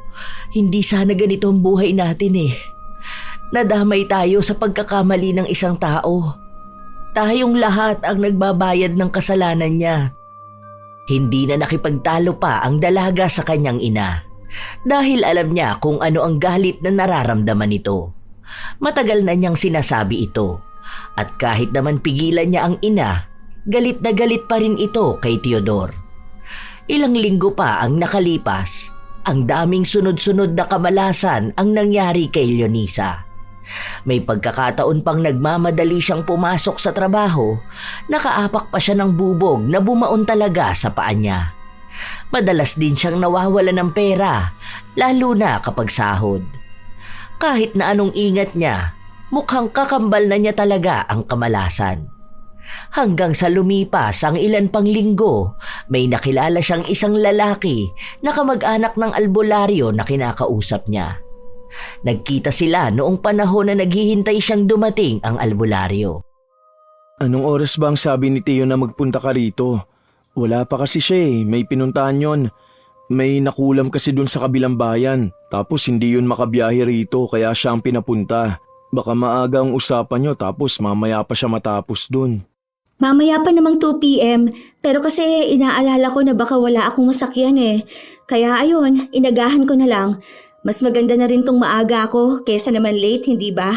hindi sana ganito ang buhay natin eh. Nadamay tayo sa pagkakamali ng isang tao. Tayong lahat ang nagbabayad ng kasalanan niya. Hindi na nakipagtalo pa ang dalaga sa kanyang ina dahil alam niya kung ano ang galit na nararamdaman nito. Matagal na niyang sinasabi ito at kahit naman pigilan niya ang ina, galit na galit pa rin ito kay Teodor. Ilang linggo pa ang nakalipas Ang daming sunod-sunod na kamalasan ang nangyari kay Leonisa. May pagkakataon pang nagmamadali siyang pumasok sa trabaho, nakaapak pa siya ng bubog na bumaon talaga sa paa niya. Madalas din siyang nawawala ng pera, lalo na kapag sahod. Kahit na anong ingat niya, mukhang kakambal na niya talaga ang kamalasan. Hanggang sa lumipas ang ilan pang linggo, may nakilala siyang isang lalaki na kamag-anak ng albularyo na kinakausap niya. Nagkita sila noong panahon na naghihintay siyang dumating ang albularyo. Anong oras ba ang sabi ni Tio na magpunta ka rito? Wala pa kasi siya may pinuntahan yon. May nakulam kasi dun sa kabilang bayan, tapos hindi yun makabiyahe rito kaya siya ang pinapunta. Baka maaga ang usapan nyo tapos mamaya pa siya matapos dun. Mamaya pa namang 2 p.m. Pero kasi inaalala ko na baka wala akong masakyan Kaya ayun, inagahan ko na lang. Mas maganda na rin tong maaga ako kesa naman late, hindi ba?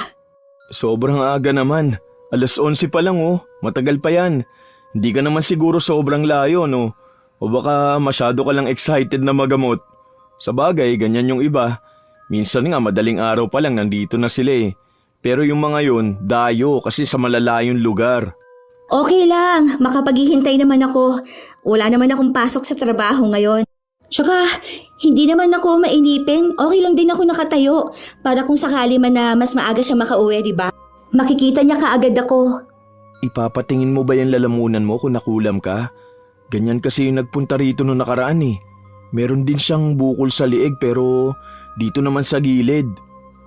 Sobrang aga naman. 11:00 pa lang matagal pa yan. Hindi ka naman siguro sobrang layo no? O baka masyado ka lang excited na magamot. Sa bagay, ganyan yung iba. Minsan nga madaling araw pa lang nandito na sila Pero yung mga yun, dayo kasi sa malalayong lugar. Okay lang, makapaghihintay naman ako. Wala naman akong pasok sa trabaho ngayon. Tsaka, hindi naman ako mainipin. Okay lang din ako nakatayo. Para kung sakali man na mas maaga siya makauwi, di ba? Makikita niya kaagad ako. Ipapatingin mo ba yung lalamunan mo kung nakulam ka? Ganyan kasi yung nagpunta rito noong nakaraan Meron din siyang bukol sa liig pero dito naman sa gilid.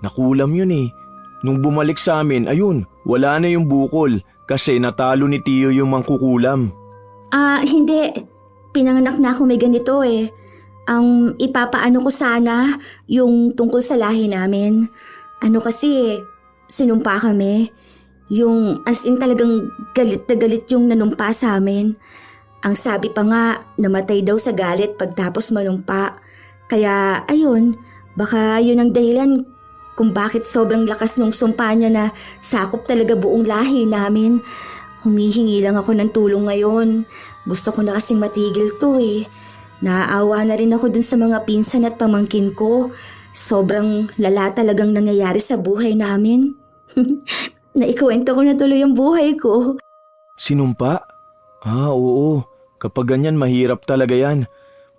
Nakulam yun Nung bumalik sa amin, ayun, wala na yung bukol kasi natalo ni Tio yung mangkukulam. Hindi. Pinanganak na ako may ganito Ang ipapaano ko sana yung tungkol sa lahi namin. Kasi sinumpa kami. Yung as in talagang galit na galit yung nanumpa sa amin. Ang sabi pa nga, namatay daw sa galit pagtapos manumpa. Kaya ayun, baka yun ang dahilan kung bakit sobrang lakas nung sumpa niya na sakop talaga buong lahi namin. Humihingi lang ako ng tulong ngayon. Gusto ko na kasing matigil to Naaawa na rin ako dun sa mga pinsan at pamangkin ko. Sobrang lala talagang nangyayari sa buhay namin. Naikwento ko na tuloy ang buhay ko. Sinumpa? Oo. Kapag ganyan mahirap talaga yan.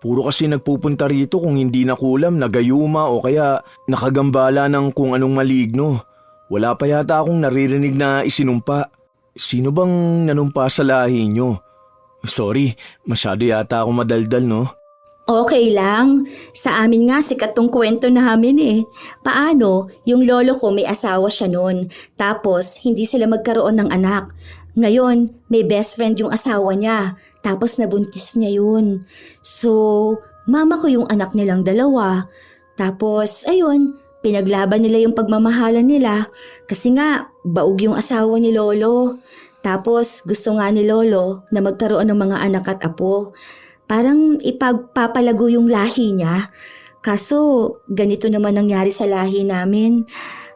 Puro kasi nagpupunta rito kung hindi nakulam, nagayuma o kaya nakagambala ng kung anong maligno. Wala pa yata akong naririnig na isinumpa. Sino bang nanumpa sa lahi nyo? Sorry, masyado yata ako madaldal no? Okay lang. Sa amin nga sikat tong kwento namin Paano? Yung lolo ko may asawa siya noon. Tapos hindi sila magkaroon ng anak. Ngayon, may best friend yung asawa niya. Tapos nabuntis niya yun. So, mama ko yung anak nilang dalawa. Tapos, ayun, pinaglaban nila yung pagmamahalan nila. Kasi nga, baog yung asawa ni lolo. Tapos, gusto nga ni lolo na magkaroon ng mga anak at apo. Parang ipagpapalago yung lahi niya. Kaso, ganito naman nangyari sa lahi namin.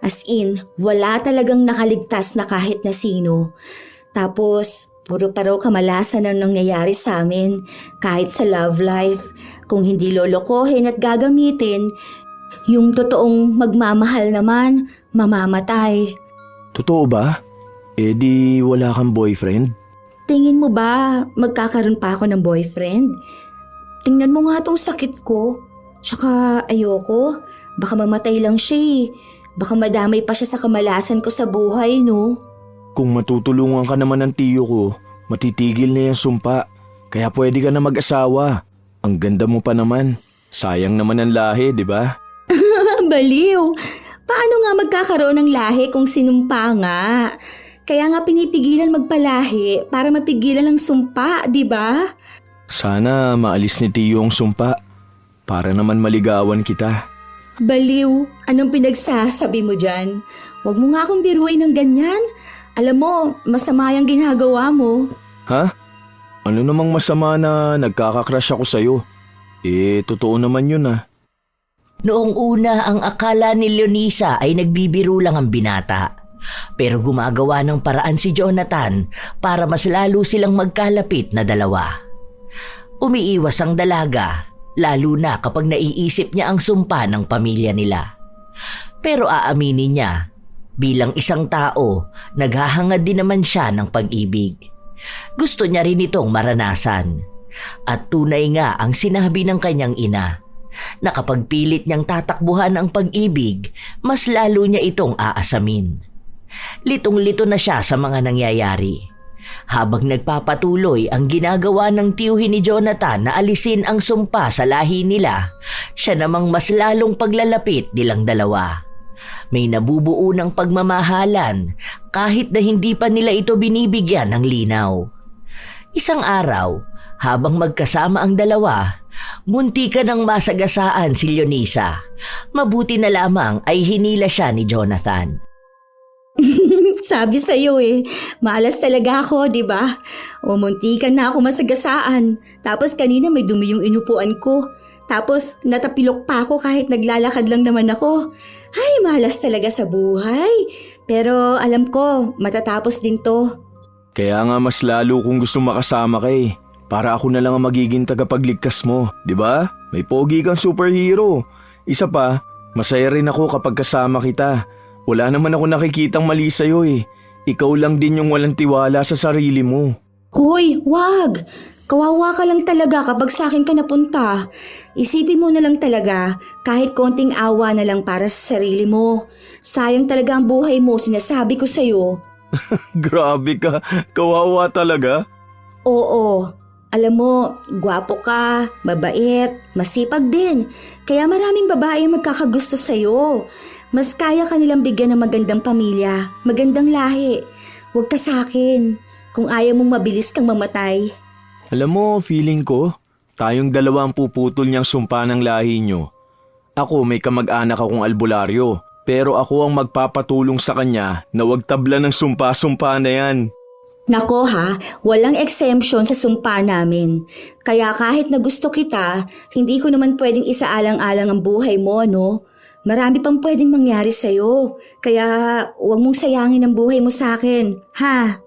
As in, wala talagang nakaligtas na kahit na sino. Tapos, puro pa raw kamalasan ang nangyayari sa amin. Kahit sa love life, kung hindi lolokohin at gagamitin, yung totoong magmamahal naman, mamamatay. Totoo ba? Di wala kang boyfriend? Tingin mo ba magkakaroon pa ako ng boyfriend? Tingnan mo nga tong sakit ko. Tsaka ayoko, baka mamatay lang siya Baka madamay pa siya sa kamalasan ko sa buhay, no? Kung matutulungan ka naman ng tiyo ko, matitigil na yung sumpa. Kaya pwede ka na mag-asawa. Ang ganda mo pa naman. Sayang naman ang lahi, di ba? Baliw! Paano nga magkakaroon ng lahi kung sinumpa nga? Kaya nga pinipigilan magpalahi para mapigilan ang sumpa, di ba? Sana maalis ni tiyo ang sumpa. Para naman maligawan kita. Baliw, anong pinagsasabi mo dyan? Huwag mo nga akong biruin ng ganyan. Alam mo, masama yung ginagawa mo. Ha? Ano namang masama na nagkakakrush ako sa'yo? Totoo naman yun Noong una, ang akala ni Leonisa ay nagbibiro lang ang binata. Pero gumagawa ng paraan si Jonathan para mas lalo silang magkalapit na dalawa. Umiiwas ang dalaga lalo na kapag naiisip niya ang sumpa ng pamilya nila. Pero aaminin niya, bilang isang tao, naghahangad din naman siya ng pag-ibig. Gusto niya rin itong maranasan. At tunay nga ang sinabi ng kanyang ina, na kapag pilit niyang tatakbuhan ang pag-ibig, mas lalo niya itong aasamin. Litong-lito na siya sa mga nangyayari. Habang nagpapatuloy ang ginagawa ng tiyuhin ni Jonathan na alisin ang sumpa sa lahi nila, siya namang mas lalong paglalapit nilang dalawa. May nabubuo ng pagmamahalan kahit na hindi pa nila ito binibigyan ng linaw. Isang araw, habang magkasama ang dalawa, muntikan ng masagasaan si Leonisa. Mabuti na lamang ay hinila siya ni Jonathan. Sabi sa'yo malas talaga ako, di ba? O muntikan na ako masagasaan. Tapos kanina may dumi yung inupuan ko. Tapos natapilok pa ako kahit naglalakad lang naman ako. Ay, malas talaga sa buhay. Pero alam ko, matatapos din to. Kaya nga mas lalo kung gusto makasama ka eh. Para ako na lang ang magiging tagapagligtas mo, di ba? May pogi kang superhero. Isa pa, masaya rin ako kapag kasama kita. Wala naman ako nakikitang mali sa'yo eh. Ikaw lang din yung walang tiwala sa sarili mo. Hoy, wag! Kawawa ka lang talaga kapag sa akin ka napunta. Isipin mo na lang talaga, kahit konting awa na lang para sa sarili mo. Sayang talaga ang buhay mo, sinasabi ko sa'yo. Grabe ka, kawawa talaga. Oo, alam mo, gwapo ka, mabait, masipag din. Kaya maraming babae ang magkakagusto sa'yo. Mas kaya ka nilang bigyan ng magandang pamilya, magandang lahi. Huwag ka sa akin, kung ayaw mong mabilis kang mamatay. Alam mo, feeling ko, tayong dalawa ang puputol niyang sumpa ng lahi niyo. Ako may kamag-anak akong albularyo, pero ako ang magpapatulong sa kanya na wag tabla ng sumpa-sumpa na yan. Nako ha, walang exemption sa sumpa namin. Kaya kahit na gusto kita, hindi ko naman pwedeng isaalang-alang ang buhay mo, no? Marami pang pwedeng mangyari sa'yo. Kaya huwag mong sayangin ang buhay mo sa akin, ha?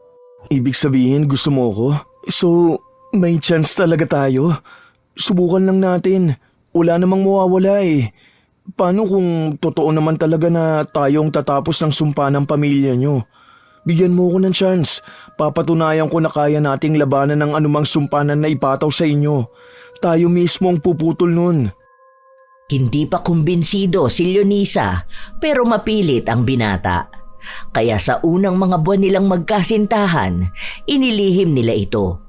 Ibig sabihin gusto mo ko? So, may chance talaga tayo? Subukan lang natin. Wala namang mawawala eh. Paano kung totoo naman talaga na tayong tatapos ng sumpa ng pamilya nyo? Bigyan mo ko ng chance. Papatunayan ko na kaya nating labanan ng anumang sumpanan na ipataw sa inyo. Tayo mismo ang puputol nun. Hindi pa kumbinsido si Leonisa pero mapilit ang binata. Kaya sa unang mga buwan nilang magkasintahan, inilihim nila ito.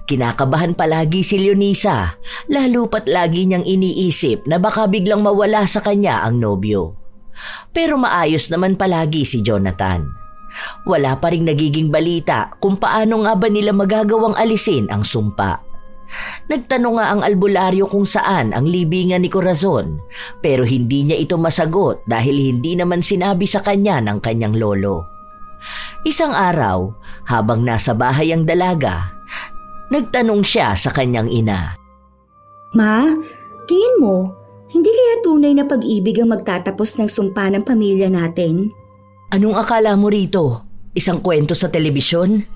Kinakabahan palagi si Leonisa, lalo pat lagi niyang iniisip na baka biglang mawala sa kanya ang nobyo. Pero maayos naman palagi si Jonathan. Wala pa ring nagiging balita kung paano nga ba nila magagawang alisin ang sumpa. Nagtanong nga ang albularyo kung saan ang libingan ni Corazon, pero hindi niya ito masagot dahil hindi naman sinabi sa kanya ng kanyang lolo. Isang araw, habang nasa bahay ang dalaga, nagtanong siya sa kanyang ina. Ma, tingin mo, hindi kaya tunay na pag-ibig ang magtatapos ng sumpa ng pamilya natin? Anong akala mo rito? Isang kwento sa telebisyon?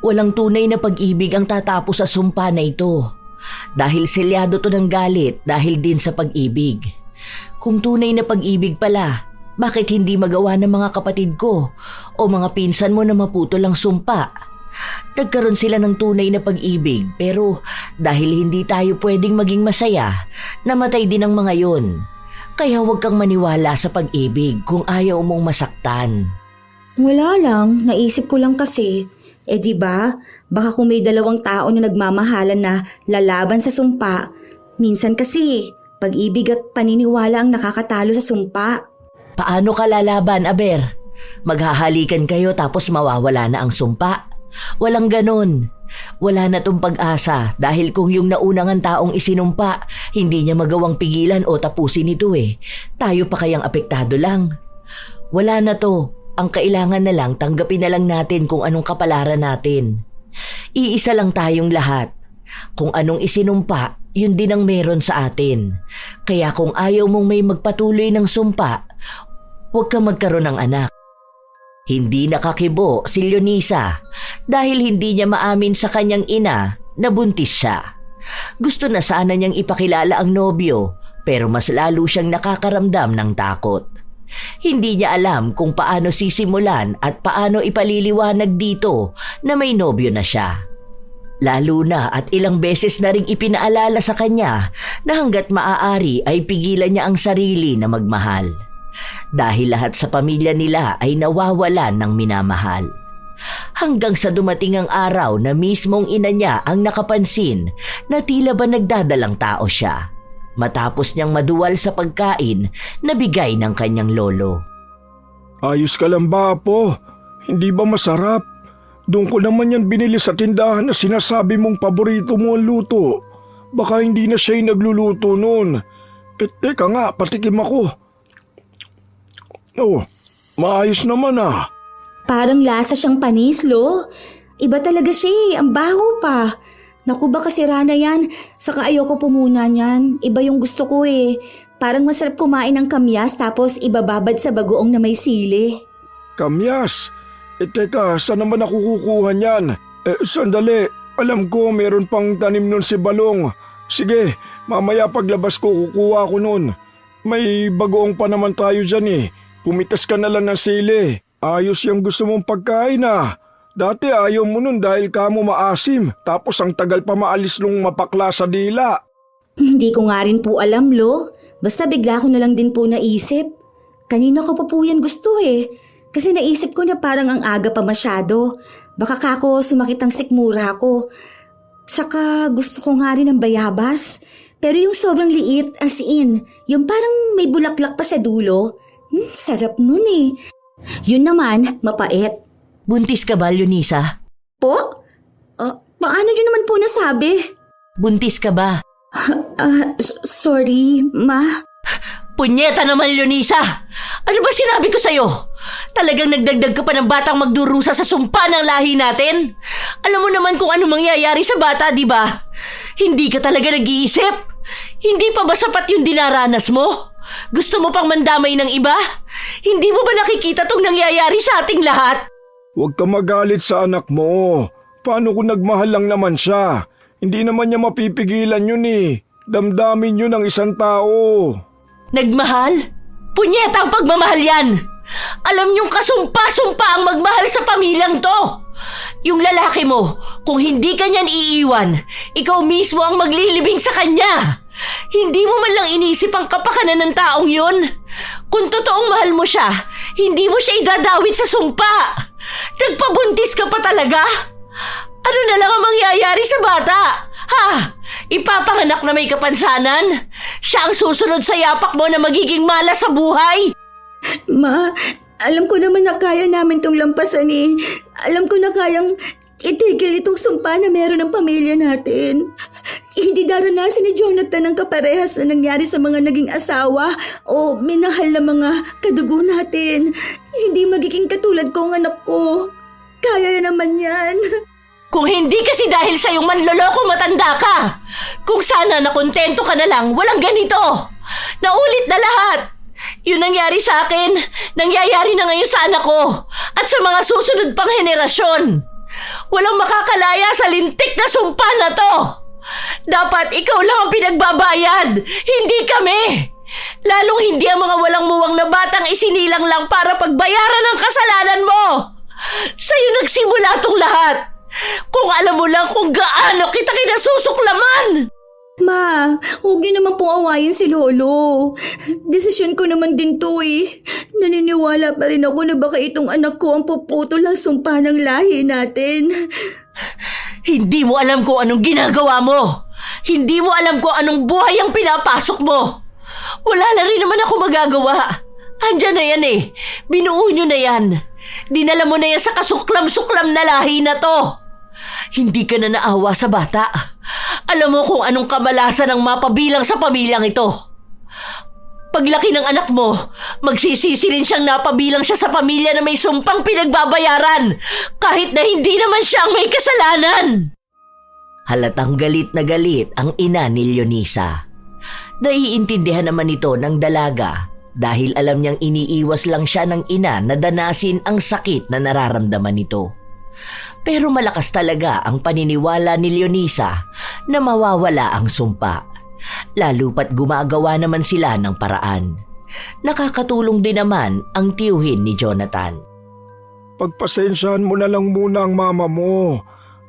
Walang tunay na pag-ibig ang tatapos sa sumpa na ito. Dahil selyado to ng galit dahil din sa pag-ibig. Kung tunay na pag-ibig pala, bakit hindi magawa ng mga kapatid ko o mga pinsan mo na maputol ang sumpa? Nagkaroon sila ng tunay na pag-ibig pero dahil hindi tayo pwedeng maging masaya, namatay din ang mga yon. Kaya huwag kang maniwala sa pag-ibig kung ayaw mong masaktan. Wala lang, naisip ko lang kasi. Di ba? Baka kung may dalawang tao na nagmamahalan na lalaban sa sumpa, minsan kasi pag-ibig at paniniwala ang nakakatalo sa sumpa. Paano ka lalaban, Aber? Maghahalikan kayo tapos mawawala na ang sumpa? Walang ganon. Wala na tong pag-asa dahil kung yung naunang taong isinumpa, hindi niya magawang pigilan o tapusin ito tayo pa kayang apektado lang. Wala na to. Ang kailangan na lang tanggapin na lang natin kung anong kapalaran natin. Iisa lang tayong lahat. Kung anong isinumpa, yun din ang meron sa atin. Kaya kung ayaw mong may magpatuloy ng sumpa, huwag kang magkaroon ng anak. Hindi nakakibo si Leonisa dahil hindi niya maamin sa kanyang ina na buntis siya. Gusto na sana niyang ipakilala ang nobyo pero mas lalo siyang nakakaramdam ng takot. Hindi niya alam kung paano sisimulan at paano ipaliliwanag dito na may nobyo na siya. Lalo na at ilang beses na ring ipinaalala sa kanya na hanggat maaari ay pigilan niya ang sarili na magmahal. Dahil lahat sa pamilya nila ay nawawalan ng minamahal. Hanggang sa dumating ang araw na mismong ina niya ang nakapansin na tila ba nagdadalang tao siya. Matapos niyang maduwal sa pagkain na bigay ng kanyang lolo. Ayos ka lang ba, Apo? Hindi ba masarap? Doon ko naman yan binili sa tindahan na sinasabi mong paborito mo ang luto. Baka hindi na siya yung nagluluto noon. Teka nga, patikim ako. Oh, maayos naman ah. Parang lasa siyang panis, Lo. Iba talaga siya ang baho pa. Naku, baka sira na yan. Saka ayoko po muna niyan. Iba yung gusto ko Parang masarap kumain ng kamyas tapos ibababad sa bagoong na may sili. Kamyas? Teka, saan naman ako kukuha niyan? Sandali, alam ko meron pang tanim nun si Balong. Sige, mamaya paglabas ko kukuha ko nun. May bagoong pa naman tayo dyan Pumitas ka na lang ng sili. Ayos yung gusto mong pagkain Dati ayaw mo nun dahil kamo maasim, tapos ang tagal pa maalis nung mapakla sa dila. Hindi ko nga rin po alam, Lo. Basta bigla ko na lang din po naisip. Kanina ko pa po yan gusto Kasi naisip ko na parang ang aga pa masyado. Baka kako sumakit ang sikmura ko. Saka gusto ko nga rin ng bayabas. Pero yung sobrang liit as in, yung parang may bulaklak pa sa dulo. Sarap nun Yun naman, mapait. Buntis ka ba, Leonisa? Po? Paano nyo naman po nasabi? Buntis ka ba? Sorry, Ma. Punyeta naman, Leonisa! Ano ba sinabi ko sa'yo? Talagang nagdagdag ka pa ng batang magdurusa sa sumpa ng lahi natin? Alam mo naman kung ano mangyayari sa bata, di ba? Hindi ka talaga nag-iisip? Hindi pa ba sapat yung dinaranas mo? Gusto mo pang mandamay ng iba? Hindi mo ba nakikita tong nangyayari sa ating lahat? Huwag ka magalit sa anak mo. Paano kung nagmahal lang naman siya? Hindi naman niya mapipigilan yun Damdamin yun ng isang tao. Nagmahal? Punyeta ang pagmamahal yan! Alam niyong kasumpa-sumpa ang magmahal sa pamilyang to! Yung lalaki mo, kung hindi ka niyan iiwan, ikaw mismo ang maglilibing sa kanya! Hindi mo man lang inisip ang kapakanan ng taong yun. Kung totoong mahal mo siya, hindi mo siya idadawit sa sumpa. Nagpabuntis ka pa talaga? Ano na lang ang mangyayari sa bata? Ha? Ipapanganak na may kapansanan? Siya ang susunod sa yapak mo na magiging malas sa buhay? Ma, alam ko naman na kaya namin tong lampasan Alam ko na kayang itigil itong sumpa na meron ng pamilya natin. Hindi daranasin ni Jonathan ang kaparehas na nangyari sa mga naging asawa o minahal na mga kadugo natin. Hindi magiging katulad ko ang anak ko. Kaya naman yan. Kung hindi kasi dahil sa iyong manloloko matanda ka. Kung sana nakontento ka na lang, walang ganito. Naulit na lahat. Yun nangyari sa akin, nangyayari na ngayon sa anak ko at sa mga susunod pang henerasyon. Walang makakalaya sa lintik na sumpa na to. Dapat ikaw lang ang pinagbabayad, hindi kami. Lalong hindi ang mga walang muwang na batang isinilang lang para pagbayaran ang kasalanan mo. Sa'yo nagsimula tong lahat. Kung alam mo lang kung gaano kita kinasusuklaman. Ma, huwag niyo naman pong awayin si Lolo. Desisyon ko naman din to Naniniwala pa rin ako na baka itong anak ko ang puputol ang sumpa ng lahi natin. Hindi mo alam kung anong ginagawa mo. Hindi mo alam kung anong buhay ang pinapasok mo. Wala na rin naman ako magagawa. Andyan na yan Binuo nyo na yan. Dinala mo na yan sa kasuklam-suklam na lahi na to. Hindi ka na naawa sa bata. Alam mo kung anong kamalasan ang mapabilang sa pamilyang ito. Paglaki ng anak mo, magsisisi rin siyang napabilang siya sa pamilya na may sumpang pinagbabayaran kahit na hindi naman siya ang may kasalanan. Halatang galit na galit ang ina ni Leonisa. Naiintindihan naman ito ng dalaga dahil alam niyang iniiwas lang siya ng ina na danasin ang sakit na nararamdaman nito. Pero malakas talaga ang paniniwala ni Leonisa na mawawala ang sumpa. Lalo pat gumagawa naman sila ng paraan. Nakakatulong din naman ang tiyuhin ni Jonathan. Pagpasensyahan mo na lang muna ang mama mo.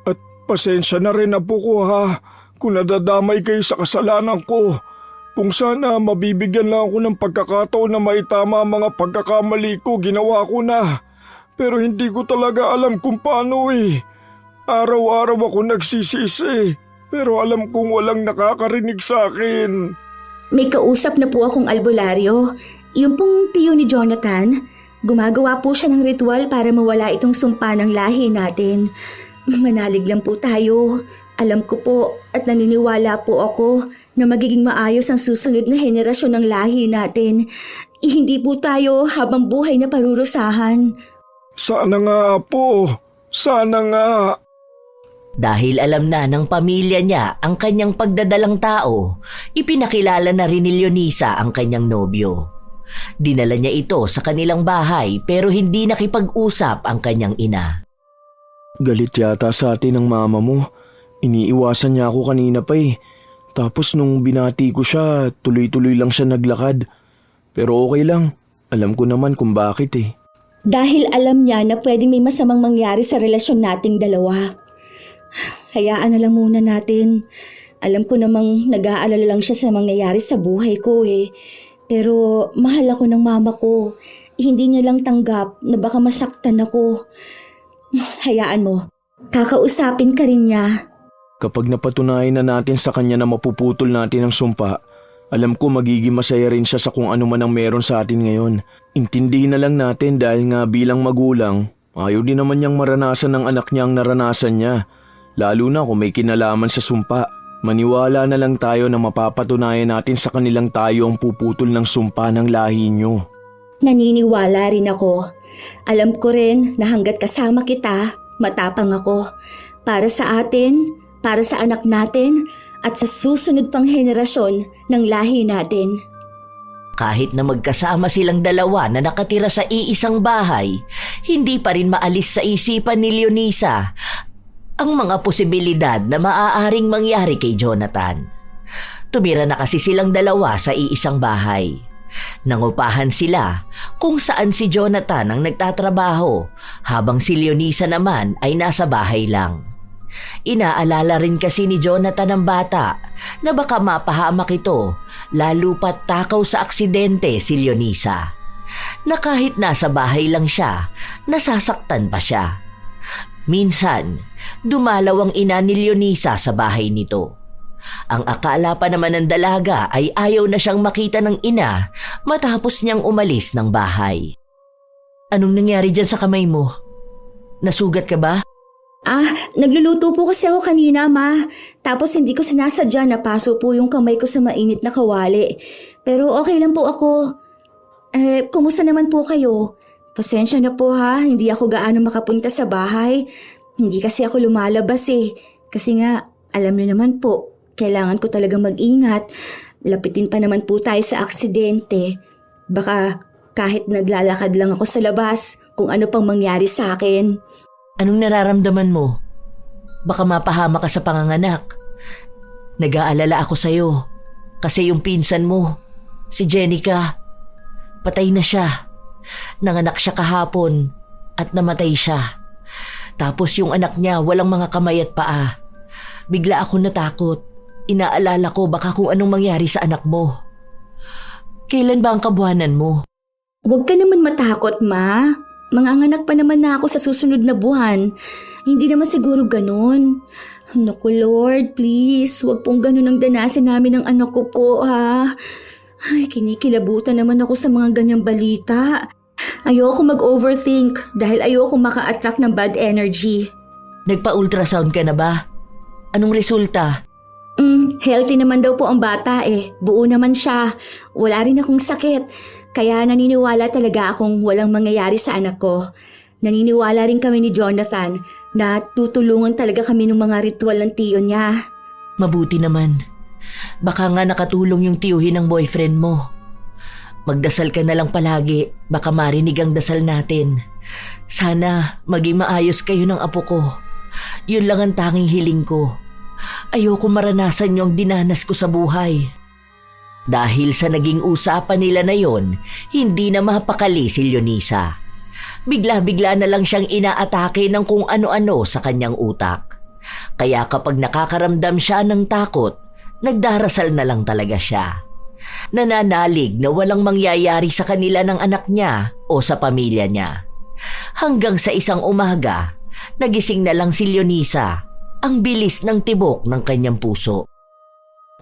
At pasensya na rin na po ko ha, kung nadadamay kayo sa kasalanan ko. Kung sana mabibigyan lang ako ng pagkakataon na maitama ang mga pagkakamali ko, ginawa ko na. Pero hindi ko talaga alam kung paano eh. Araw-araw ako nagsisisi, pero alam kong walang nakakarinig sa akin. May kausap na po akong albularyo. Yung pong tiyo ni Jonathan, gumagawa po siya ng ritual para mawala itong sumpa ng lahi natin. Manalig lang po tayo. Alam ko po at naniniwala po ako na magiging maayos ang susunod na henerasyon ng lahi natin. Hindi po tayo habang buhay na parurusahan. Sana nga po, sana nga. Dahil alam na ng pamilya niya ang kanyang pagdadalang tao, ipinakilala na rin ni Leonisa ang kanyang nobyo. Dinala niya ito sa kanilang bahay pero hindi nakipag-usap ang kanyang ina. Galit yata sa atin ang mama mo. Iniiwasan niya ako kanina pa eh. Tapos nung binati ko siya, tuloy-tuloy lang siya naglakad. Pero okay lang, alam ko naman kung bakit eh. Dahil alam niya na pwedeng may masamang mangyari sa relasyon nating dalawa. Hayaan na lang muna natin. Alam ko namang nag-aalala lang siya sa mangyayari sa buhay ko eh. Pero mahal ako ng mama ko. Hindi niya lang tanggap na baka masaktan ako. Hayaan mo, kakausapin ka rin niya. Kapag napatunayan na natin sa kanya na mapuputol natin ang sumpa, alam ko magiging masaya rin siya sa kung ano man ang meron sa atin ngayon. Intindihin na lang natin dahil nga bilang magulang, ayaw din naman niyang maranasan ng anak niya ang naranasan niya. Lalo na kung may kinalaman sa sumpa. Maniwala na lang tayo na mapapatunayan natin sa kanilang tayo ang puputol ng sumpa ng lahi niyo. Naniniwala rin ako. Alam ko rin na hanggat kasama kita, matapang ako. Para sa atin, para sa anak natin, at sa susunod pang henerasyon ng lahi natin. Kahit na magkasama silang dalawa na nakatira sa iisang bahay, hindi pa rin maalis sa isipan ni Leonisa ang mga posibilidad na maaaring mangyari kay Jonathan. Tumira na kasi silang dalawa sa iisang bahay. Nangupahan sila kung saan si Jonathan ang nagtatrabaho habang si Leonisa naman ay nasa bahay lang. Inaalala rin kasi ni Jonathan ang bata na baka mapahamak ito lalo pat takaw sa aksidente si Leonisa. Na kahit nasa bahay lang siya, nasasaktan pa siya. Minsan, dumalaw ang ina ni Leonisa sa bahay nito. Ang akala pa naman ng dalaga ay ayaw na siyang makita ng ina matapos niyang umalis ng bahay. Anong nangyari dyan sa kamay mo? Nasugat ka ba? Nagluluto po kasi ako kanina, ma. Tapos hindi ko sinasadya na paso po yung kamay ko sa mainit na kawali. Pero okay lang po ako. Kumusta naman po kayo? Pasensya na po ha, hindi ako gaano makapunta sa bahay. Hindi kasi ako lumalabas eh. Kasi nga, alam niyo naman po, kailangan ko talaga mag-ingat. Lapitin pa naman po tayo sa aksidente. Baka kahit naglalakad lang ako sa labas, kung ano pang mangyari sa akin. Anong nararamdaman mo? Baka mapahama ka sa panganganak. Nag-aalala ako sa'yo. Kasi yung pinsan mo, si Jenica, patay na siya. Nanganak siya kahapon at namatay siya. Tapos yung anak niya walang mga kamay at paa. Bigla ako natakot. Inaalala ko baka kung anong mangyari sa anak mo. Kailan ba ang kabuhanan mo? Huwag ka naman matakot, ma. Manganganak pa naman na ako sa susunod na buwan. Hindi naman siguro ganun. Naku Lord, please, huwag pong ganun ang danasin namin ng anak ko po, ha. Ay, kinikilabutan naman ako sa mga ganyang balita. Ayoko mag-overthink dahil ayoko maka-attract ng bad energy. Nagpa-ultrasound ka na ba? Anong resulta? Healthy naman daw po ang bata eh. Buo naman siya. Wala rin akong sakit. Kaya naniniwala talaga akong walang mangyayari sa anak ko. Naniniwala rin kami ni Jonathan na tutulungan talaga kami ng mga ritual ng tiyo niya. Mabuti naman. Baka nga nakatulong yung tiyuhin ng boyfriend mo. Magdasal ka na lang palagi, baka marinig ang dasal natin. Sana maging maayos kayo ng apo ko. Yun lang ang tanging hiling ko. Ayoko maranasan yung dinanas ko sa buhay. Dahil sa naging usapan nila na yon, hindi na mapakali si Leonisa. Bigla-bigla na lang siyang inaatake ng kung ano-ano sa kanyang utak. Kaya kapag nakakaramdam siya ng takot, nagdarasal na lang talaga siya. Nananalig na walang mangyayari sa kanila ng anak niya o sa pamilya niya. Hanggang sa isang umaga, nagising na lang si Leonisa. Ang bilis ng tibok ng kanyang puso.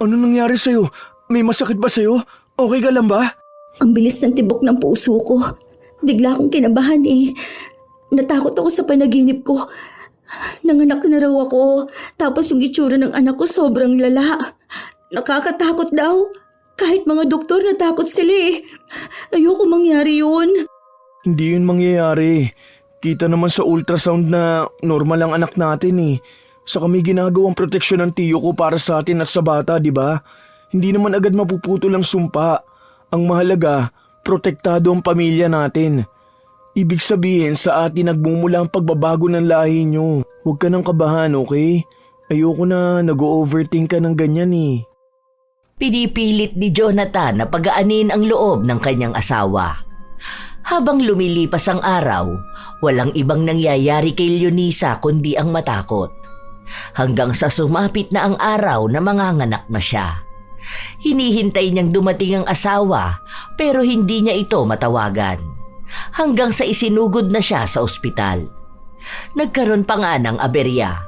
Ano nangyari sa'yo? May masakit ba sa'yo? Okay ka lang ba? Ang bilis ng tibok ng puso ko. Bigla akong kinabahan eh. Natakot ako sa panaginip ko. Nanganak na raw ako. Tapos yung itsura ng anak ko sobrang lala. Nakakatakot daw. Kahit mga doktor natakot sila eh. Ayoko mangyari yun. Hindi yun mangyayari. Kita naman sa ultrasound na normal ang anak natin eh. Saka may ginagawang proteksyon ng tiyo ko para sa atin at sa bata, di ba? Hindi naman agad mapuputol ang sumpa. Ang mahalaga, protektado ang pamilya natin. Ibig sabihin sa atin nagmumula ang pagbabago ng lahi nyo. Huwag ka nang kabahan, okay? Ayoko na nag-overthink ka ng ganyan eh. Pinipilit ni Jonathan na pagaanin ang loob ng kanyang asawa. Habang lumilipas ang araw, walang ibang nangyayari kay Leonisa kundi ang matakot. Hanggang sa sumapit na ang araw na manganganak na siya. Hinihintay niyang dumating ang asawa pero hindi niya ito matawagan. Hanggang sa isinugod na siya sa ospital. Nagkaroon pa nga ng aberya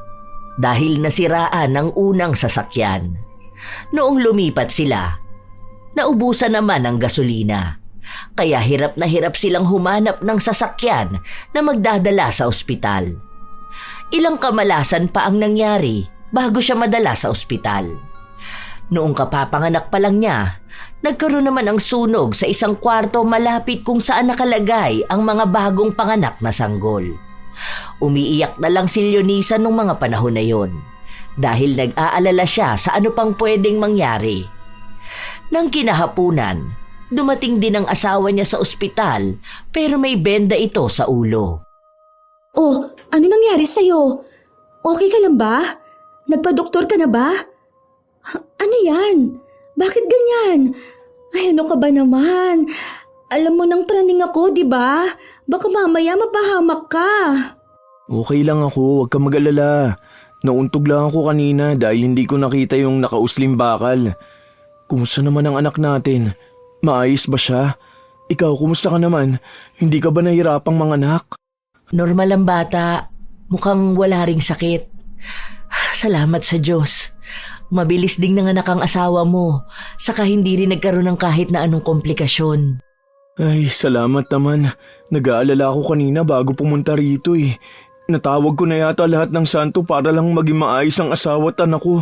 dahil nasiraan ang unang sasakyan. Noong lumipat sila, naubusan naman ang gasolina. Kaya hirap na hirap silang humanap ng sasakyan na magdadala sa ospital. Ilang kamalasan pa ang nangyari bago siya madala sa ospital. Noong kapapanganak pa lang niya, nagkaroon naman ang sunog sa isang kwarto malapit kung saan nakalagay ang mga bagong panganak na sanggol. Umiiyak na lang si Leonisa nung mga panahon na yon dahil nag-aalala siya sa ano pang pwedeng mangyari. Nang kinahapunan, dumating din ang asawa niya sa ospital pero may benda ito sa ulo. Oh, ano nangyari sa'yo? Okay ka lang ba? Nagpa-doktor ka na ba? Ano yan? Bakit ganyan? Ay, ano ka ba naman? Alam mo nang praning ako, di ba? Baka mamaya mapahamak ka. Okay lang ako, huwag ka mag-alala. Nauntog lang ako kanina dahil hindi ko nakita yung nakauslim bakal. Kumusta naman ang anak natin? Maayos ba siya? Ikaw, kumusta ka naman? Hindi ka ba nahirapang manganak? Normal ang bata, mukhang wala ring sakit. Salamat sa Diyos. Mabilis ding nanganak ang asawa mo, saka hindi rin nagkaroon ng kahit na anong komplikasyon. Ay, salamat naman. Nag-aalala ako kanina bago pumunta rito eh. Natawag ko na yata lahat ng santo para lang maging maayos ang asawa at anak ko.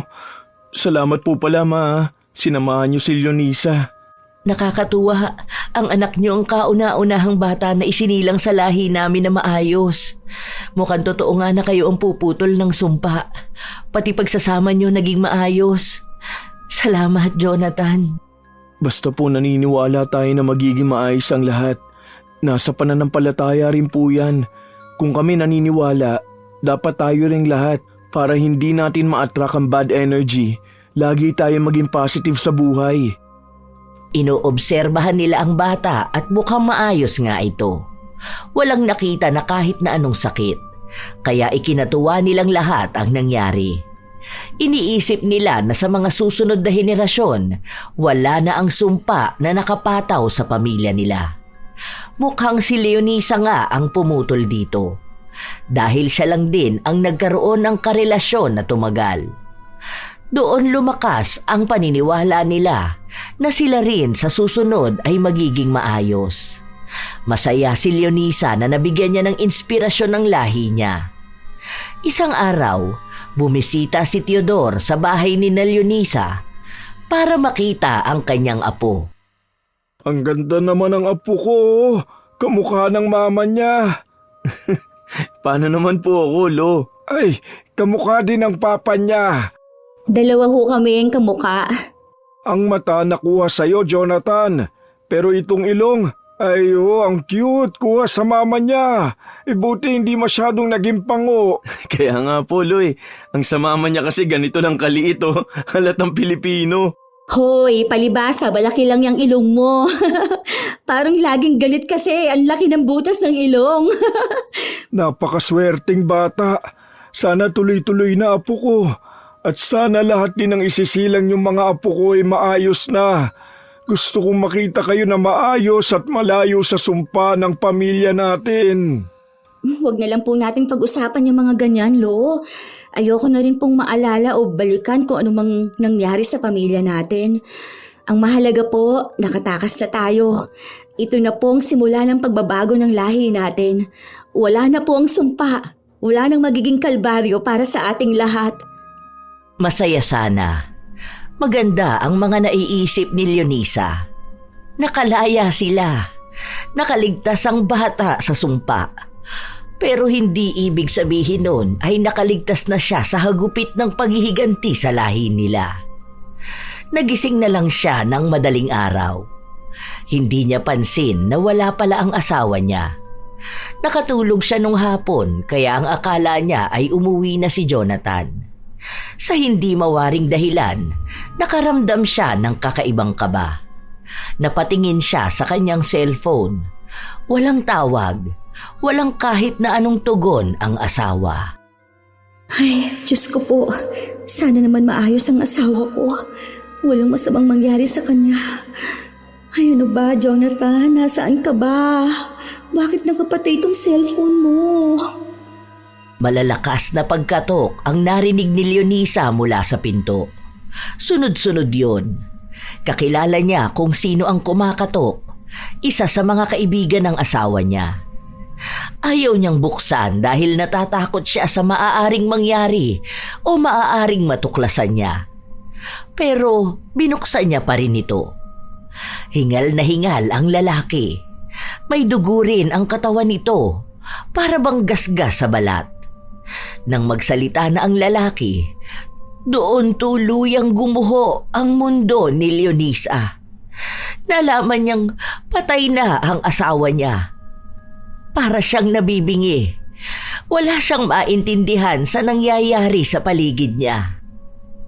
Salamat po pala ma, sinamahan niyo si Leonisa. Nakakatuwa, ang anak niyo ang kauna-unahang bata na isinilang sa lahi namin na maayos. Mukhang totoo nga na kayo ang puputol ng sumpa. Pati pagsasama niyo naging maayos. Salamat, Jonathan. Basta po naniniwala tayo na magiging maayos ang lahat. Nasa pananampalataya rin po yan. Kung kami naniniwala, dapat tayo ring lahat para hindi natin ma-attract ang bad energy. Lagi tayo maging positive sa buhay. Inoobserbahan nila ang bata at mukhang maayos nga ito. Walang nakita na kahit na anong sakit, kaya ikinatuwa nilang lahat ang nangyari. Iniisip nila na sa mga susunod na henerasyon, wala na ang sumpa na nakapataw sa pamilya nila. Mukhang si Leonisa nga ang pumutol dito, dahil siya lang din ang nagkaroon ng karelasyon na tumagal. Doon lumakas ang paniniwala nila na sila rin sa susunod ay magiging maayos. Masaya si Leonisa na nabigyan niya ng inspirasyon ng lahi niya. Isang araw, bumisita si Teodor sa bahay ni Leonisa para makita ang kanyang apo. Ang ganda naman ng apo ko. Kamukha ng mama niya. Paano naman po ako, Lo? Ay, kamukha din ng papa niya. Dalawa ho kami ang kamuka. Ang mata nakuha sa'yo, Jonathan. Pero itong ilong, ay ang cute, kuha sa mama niya. Buti hindi masyadong naging pango. Kaya nga po, Loy. Ang sa mama niya kasi ganito lang kaliit Halatang Pilipino. Hoy, palibasa, malaki lang yung ilong mo. Parang laging galit kasi, ang laki ng butas ng ilong. Napakaswerteng bata. Sana tuloy-tuloy na apo ko. At sana lahat din ng isisilang yung mga apo ko ay maayos na. Gusto kong makita kayo na maayos at malayo sa sumpa ng pamilya natin. Huwag na lang po nating pag-usapan yung mga ganyan, Lo. Ayoko na rin pong maalala o balikan kung anumang nangyari sa pamilya natin. Ang mahalaga po, nakatakas na tayo. Ito na po ang simula ng pagbabago ng lahi natin. Wala na po ang sumpa. Wala nang magiging kalbaryo para sa ating lahat. Masaya sana. Maganda ang mga naiisip ni Leonisa. Nakalaya sila. Nakaligtas ang bata sa sumpa. Pero hindi ibig sabihin nun ay nakaligtas na siya sa hagupit ng paghihiganti sa lahi nila. Nagising na lang siya ng madaling araw. Hindi niya pansin na wala pala ang asawa niya. Nakatulog siya nung hapon kaya ang akala niya ay umuwi na si Jonathan. Sa hindi mawaring dahilan, nakaramdam siya ng kakaibang kaba. Napatingin siya sa kanyang cellphone. Walang tawag, walang kahit na anong tugon ang asawa. Ay, Diyos ko po. Sana naman maayos ang asawa ko. Walang masamang mangyari sa kanya. Ay, ano ba, Jonathan? Nasaan ka ba? Bakit nakapatay itong cellphone mo? Malalakas na pagkatok ang narinig ni Leonisa mula sa pinto. Sunod-sunod yun. Kakilala niya kung sino ang kumakatok. Isa sa mga kaibigan ng asawa niya. Ayaw niyang buksan dahil natatakot siya sa maaaring mangyari o maaaring matuklasan niya. Pero binuksan niya pa rin ito. Hingal na hingal ang lalaki. May dugo rin ang katawan nito, para bang gasgas sa balat. Nang magsalita na ang lalaki, doon tuluyang gumuho ang mundo ni Leonisa. Nalaman niyang patay na ang asawa niya. Para siyang nabibingi. Wala siyang maintindihan sa nangyayari sa paligid niya.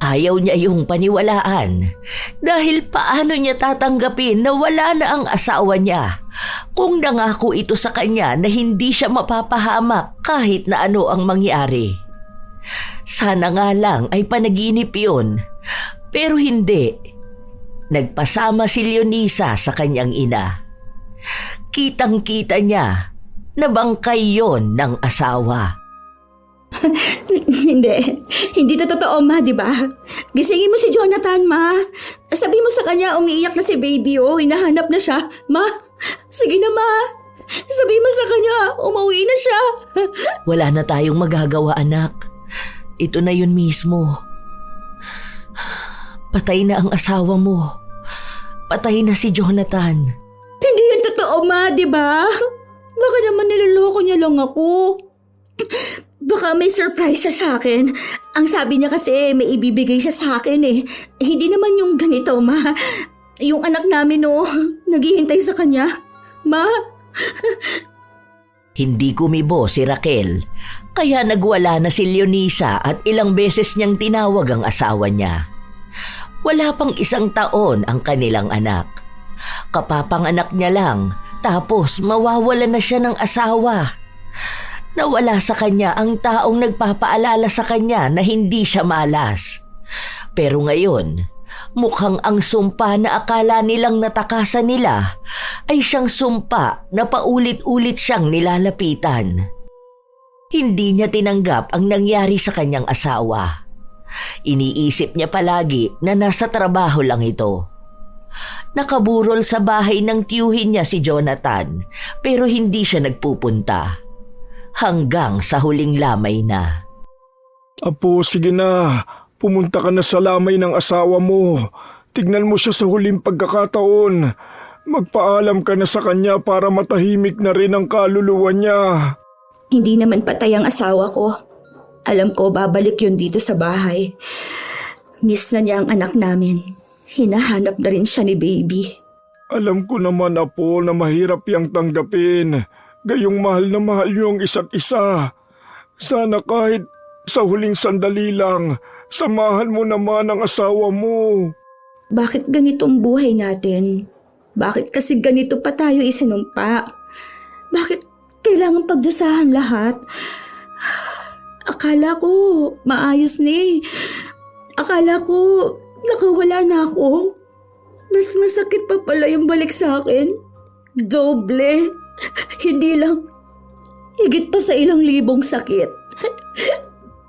Ayaw niya yung paniwalaan dahil paano niya tatanggapin na wala na ang asawa niya kung nangako ito sa kanya na hindi siya mapapahamak kahit na ano ang mangyari. Sana nga lang ay panaginip yun, pero hindi. Nagpasama si Leonisa sa kanyang ina. Kitang-kita niya na bangkay yon ng asawa. Hindi to totoo, Ma, di ba? Gisingin mo si Jonathan, Ma. Sabi mo sa kanya, umiiyak na si baby, hinahanap na siya. Ma, sige na, Ma. Sabi mo sa kanya, umuwi na siya. Wala na tayong magagawa, anak. Ito na yun mismo. Patay na ang asawa mo. Patay na si Jonathan. Hindi yun totoo, Ma, di ba? Baka naman niloloko niya lang ako. Baka may surprise siya sa akin. Ang sabi niya kasi may ibibigay siya sa akin eh. Hindi naman yung ganito, Ma. Yung anak namin, naghihintay sa kanya. Ma? Hindi kumibo si Raquel, kaya nagwala na si Leonisa at ilang beses niyang tinawag ang asawa niya. Wala pang 1 taon ang kanilang anak. Kapapanganak niya lang, tapos mawawala na siya ng asawa. Nawala sa kanya ang taong nagpapaalala sa kanya na hindi siya malas. Pero ngayon, mukhang ang sumpa na akala nilang natakasan nila ay siyang sumpa na paulit-ulit siyang nilalapitan. Hindi niya tinanggap ang nangyari sa kanyang asawa. Iniisip niya palagi na nasa trabaho lang ito. Nakaburol sa bahay ng tiyuhin niya si Jonathan pero hindi siya nagpupunta. Hanggang sa huling lamay na. Apo, sige na. Pumunta ka na sa lamay ng asawa mo. Tignan mo siya sa huling pagkakataon. Magpaalam ka na sa kanya para matahimik na rin ang kaluluwa niya. Hindi naman patay ang asawa ko. Alam ko babalik yun dito sa bahay. Miss na niya ang anak namin. Hinahanap na rin siya ni baby. Alam ko naman, Apo, na mahirap yang tanggapin. Gayong mahal na mahal niyo ang isa't isa. Sana kahit sa huling sandali lang, samahan mo naman ang asawa mo. Bakit ganito ang buhay natin? Bakit kasi ganito pa tayo isinumpa? Bakit kailangan pagdusahan lahat? Akala ko maayos ni. Akala ko nakawala na ako. Mas masakit pa pala yung balik sa akin. Doble. Hindi lang. Higit pa sa ilang libong sakit.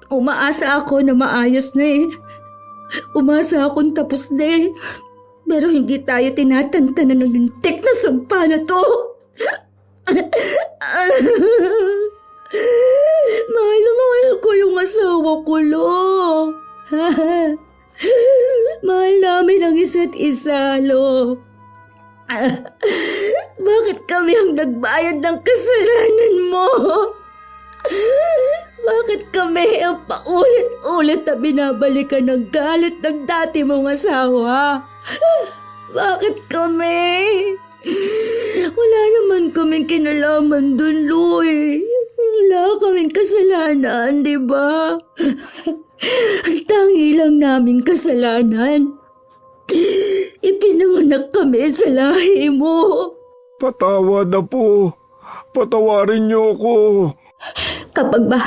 Umaasa ako na maayos na eh. Umasa akong tapos na eh. Pero hindi tayo tinatantanan ng lintik na sampa na to. Mahal na mahal ko yung asawa ko, Lo. Mahal namin ang isa't isa, Lo. Bakit kami ang nagbayad ng kasalanan mo? Bakit kami ang paulit-ulit na binabalikan ng galit ng dati mong asawa? Bakit kami? Wala naman kaming kinalaman dun, Loy. Wala kaming kasalanan, di ba? Ang tangi lang naming kasalanan. Ipinanganak kami sa lahi mo. Patawad, Apo. Patawarin niyo ako. Kapag ba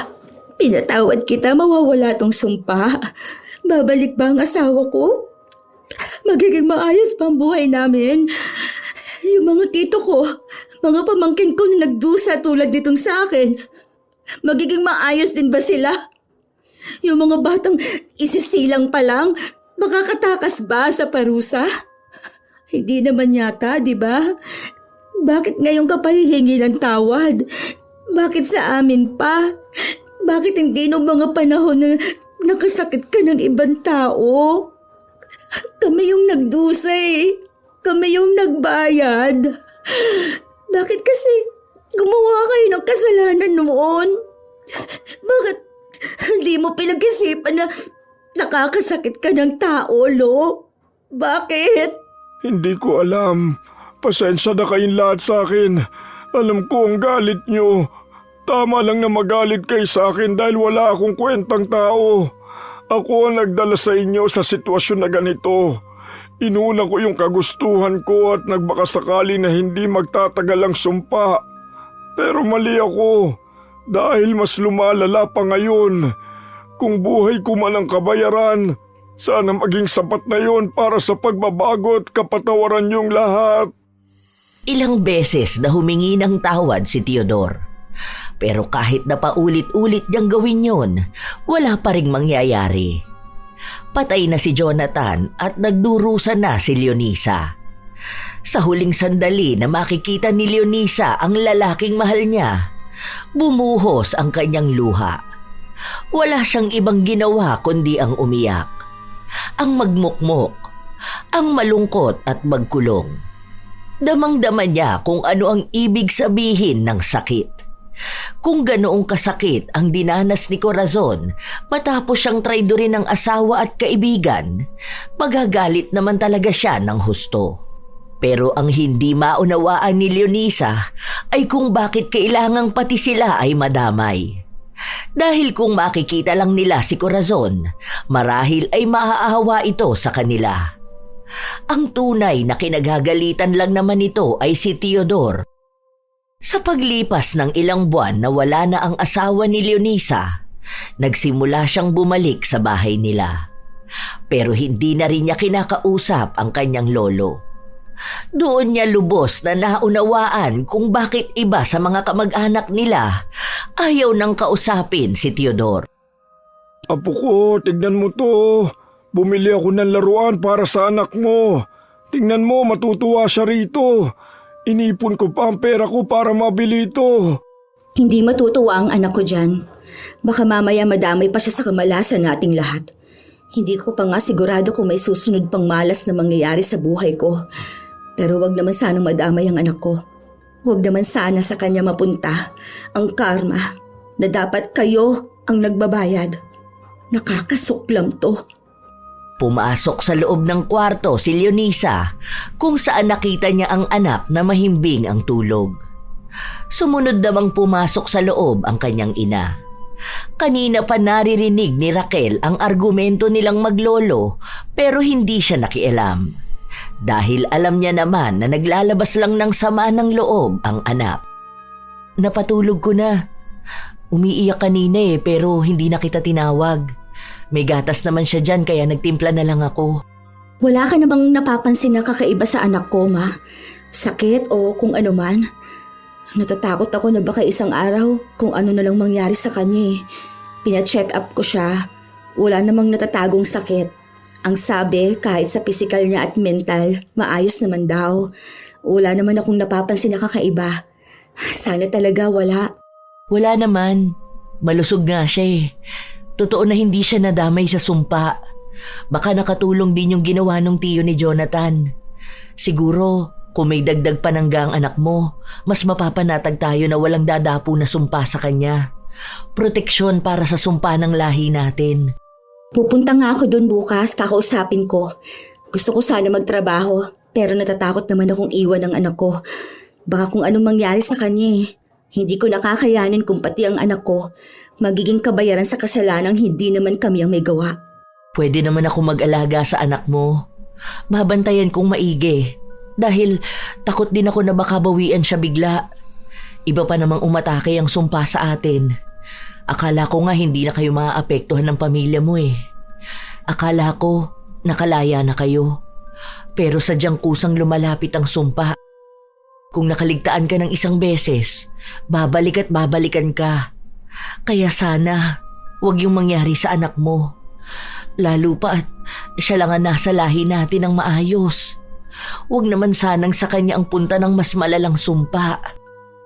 pinatawad kita, mawawala tong sumpa? Babalik ba ang asawa ko? Magiging maayos pa ang buhay namin? Yung mga tito ko, mga pamangkin ko na nagdusa tulad nitong sa akin, magiging maayos din ba sila? Yung mga batang isisilang pa lang, makakatakas ba sa parusa? Hindi naman yata, di ba? Bakit ngayon ka pa hihingi ng tawad? Bakit sa amin pa? Bakit hindi nung mga panahon na nakasakit ka ng ibang tao? Kami yung nagdusa eh. Kami yung nagbayad. Bakit kasi gumawa kayo ng kasalanan noon? Bakit hindi mo pinag-isipan na nakakasakit ka ng tao, Lo? Bakit? Hindi ko alam. Pasensya na kayong lahat sa akin. Alam ko ang galit nyo. Tama lang na magalit kayo sa akin dahil wala akong kwentang tao. Ako ang nagdala sa inyo sa sitwasyon na ganito. Inuna ko yung kagustuhan ko at nagbakasakali na hindi magtatagal ang sumpa. Pero mali ako dahil mas lumalala pa ngayon. Kung buhay ko man ang kabayaran, sana maging sapat na yon para sa pagbabago at kapatawaran yung lahat. Ilang beses na humingi ng tawad si Teodor. Pero kahit na paulit-ulit niyang gawin yun, wala pa ring mangyayari. Patay na si Jonathan at nagdurusa na si Leonisa. Sa huling sandali na makikita ni Leonisa ang lalaking mahal niya, bumuhos ang kanyang luha. Wala siyang ibang ginawa kundi ang umiyak, ang magmukmok, ang malungkot at magkulong. Damang-dama niya kung ano ang ibig sabihin ng sakit. Kung ganoong kasakit ang dinanas ni Corazon matapos siyang traidorin ng asawa at kaibigan, magagalit naman talaga siya ng husto. Pero ang hindi maunawaan ni Leonisa ay kung bakit kailangang pati sila ay madamay. Dahil kung makikita lang nila si Corazon, marahil ay maaawa ito sa kanila. Ang tunay na kinagagalitan lang naman ito ay si Teodor. Sa paglipas ng ilang buwan na wala na ang asawa ni Leonisa, nagsimula siyang bumalik sa bahay nila. Pero hindi na rin niya kinakausap ang kanyang lolo. Doon niya lubos na naunawaan kung bakit iba sa mga kamag-anak nila ayaw nang kausapin si Teodor. Apo ko, tignan mo to. Bumili ako ng laruan para sa anak mo. Tingnan mo, matutuwa siya rito. Inipon ko pa ang pera ko para mabili ito. Hindi matutuwa ang anak ko dyan. Baka mamaya madamay pa siya sa kamalasan nating lahat. Hindi ko pa nga sigurado kung may susunod pang malas na mangyayari sa buhay ko. Pero wag naman sanang madamay ang anak ko. Wag naman sana sa kanya mapunta ang karma na dapat kayo ang nagbabayad. Nakakasuklam to. Pumasok sa loob ng kwarto si Leonisa kung saan nakita niya ang anak na mahimbing ang tulog. Sumunod namang pumasok sa loob ang kanyang ina. Kanina pa naririnig ni Raquel ang argumento nilang maglolo pero hindi siya nakialam. Dahil alam niya naman na naglalabas lang ng sama ng loob ang anak. Napatulog ko na. Umiiyak kanina pero hindi na kita tinawag. May gatas naman siya dyan kaya nagtimpla na lang ako. Wala ka namang napapansin na kakaiba sa anak ko, Ma? Sakit o kung ano man? Natatakot ako na baka isang araw kung ano na lang mangyari sa kanya. Pina-check up ko siya. Wala namang natatagong sakit. Ang sabi, kahit sa physical niya at mental, maayos naman daw. Wala naman akong napapansin na kakaiba. Sana talaga wala. Wala naman. Malusog nga siya. Totoo na hindi siya nadamay sa sumpa. Baka nakatulong din yung ginawa ng tiyo ni Jonathan. Siguro, kung may dagdag panangga ang anak mo, mas mapapanatag tayo na walang dadapo na sumpa sa kanya. Proteksyon para sa sumpa ng lahi natin. Pupunta nga ako doon bukas, kakausapin ko. Gusto ko sana magtrabaho, pero natatakot naman akong iwan ng anak ko. Baka kung anong mangyari sa kanya. Hindi ko nakakayanin kung pati ang anak ko magiging kabayaran sa kasalanang hindi naman kami ang may gawa. Pwede naman ako mag-alaga sa anak mo. Babantayan kong maigi. Dahil takot din ako na baka bawian siya bigla. Iba pa namang umatake ang sumpa sa atin. Akala ko nga hindi na kayo maaapektuhan ng pamilya mo Akala ko nakalaya na kayo. Pero sadyang kusang lumalapit ang sumpa. Kung nakaligtaan ka ng isang beses, babalik at babalikan ka. Kaya sana, wag yung mangyari sa anak mo. Lalo pa at siya lang ang nasa lahi natin ng maayos. Wag naman sanang sa kanya ang punta ng mas malalang sumpa.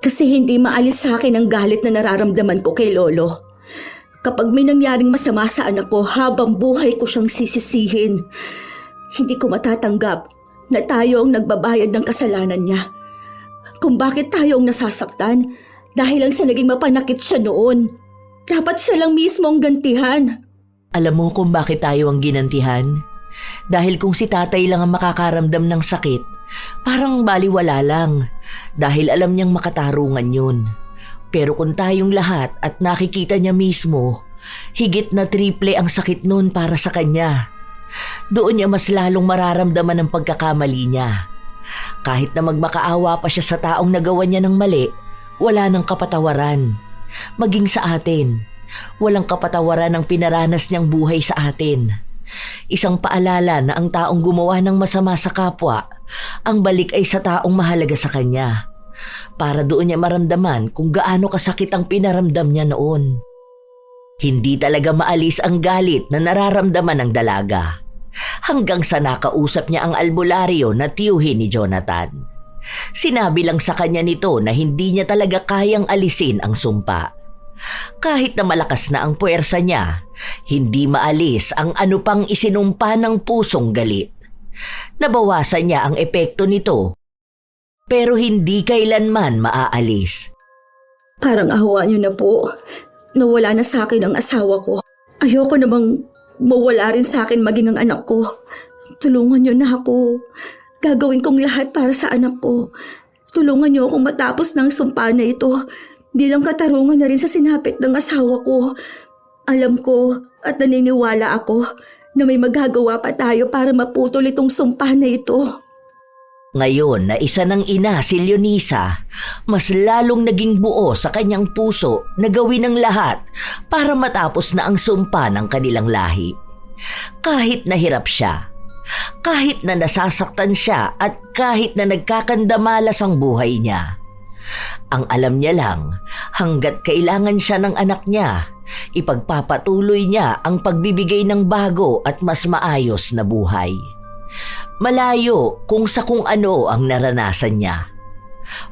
Kasi hindi maalis sa akin ang galit na nararamdaman ko kay Lolo. Kapag may nangyaring masama sa anak ko, habang buhay ko siyang sisisihin. Hindi ko matatanggap na tayo ang nagbabayad ng kasalanan niya. Kung bakit tayo ang nasasaktan dahil lang sa naging mapanakit siya noon. Dapat siya lang mismo ang gantihan. Alam mo kung bakit tayo ang ginantihan? Dahil kung si tatay lang ang makakaramdam ng sakit, parang baliwala lang. Dahil alam niyang makatarungan yun. Pero kung tayong lahat at nakikita niya mismo, higit na triple ang sakit nun para sa kanya. Doon niya mas lalong mararamdaman ang pagkakamali niya. Kahit na magmakaawa pa siya sa taong nagawa niya ng mali, wala nang kapatawaran. Maging sa atin, walang kapatawaran ang pinaranas niyang buhay sa atin. Isang paalala na ang taong gumawa ng masama sa kapwa, ang balik ay sa taong mahalaga sa kanya. Para doon niya maramdaman kung gaano kasakit ang pinaramdam niya noon. Hindi talaga maalis ang galit na nararamdaman ng dalaga. Hanggang sa nakausap niya ang albularyo na tiyuhin ni Jonathan. Sinabi lang sa kanya nito na hindi niya talaga kayang alisin ang sumpa. Kahit na malakas na ang puwersa niya, hindi maalis ang ano pang isinumpa ng pusong galit. Nabawasan niya ang epekto nito, pero hindi kailanman maaalis. Parang awa niyo na po. Nawala na sa akin ang asawa ko. Ayoko namang mawala rin sa akin maging ang anak ko. Tulungan niyo na ako. Gagawin kong lahat para sa anak ko. Tulungan niyo akong matapos ng sumpa na ito. Bilang katarungan na rin sa sinapit ng asawa ko. Alam ko at naniniwala ako na may magagawa pa tayo para maputol itong sumpa na ito. Ngayon na isa ng ina si Leonisa, mas lalong naging buo sa kanyang puso na gawin ang lahat para matapos na ang sumpa ng kanilang lahi. Kahit nahirap siya, kahit na nasasaktan siya at kahit na nagkakandamalas ang buhay niya. Ang alam niya lang, hanggat kailangan siya ng anak niya, ipagpapatuloy niya ang pagbibigay ng bago at mas maayos na buhay. Malayo kung sa kung ano ang naranasan niya.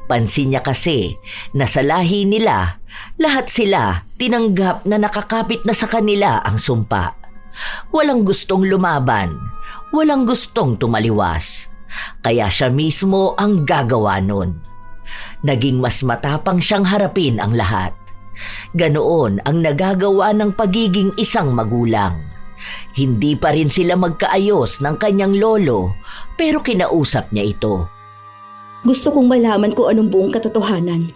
Pansin niya kasi na sa lahi nila, lahat sila tinanggap na nakakapit na sa kanila ang sumpa. Walang gustong lumaban, walang gustong tumaliwas. Kaya siya mismo ang gagawa nun. Naging mas matapang siyang harapin ang lahat. Ganoon ang nagagawa ng pagiging isang magulang. Hindi pa rin sila magkaayos ng kanyang lolo pero kinausap niya ito. Gusto kong malaman kung anong buong katotohanan.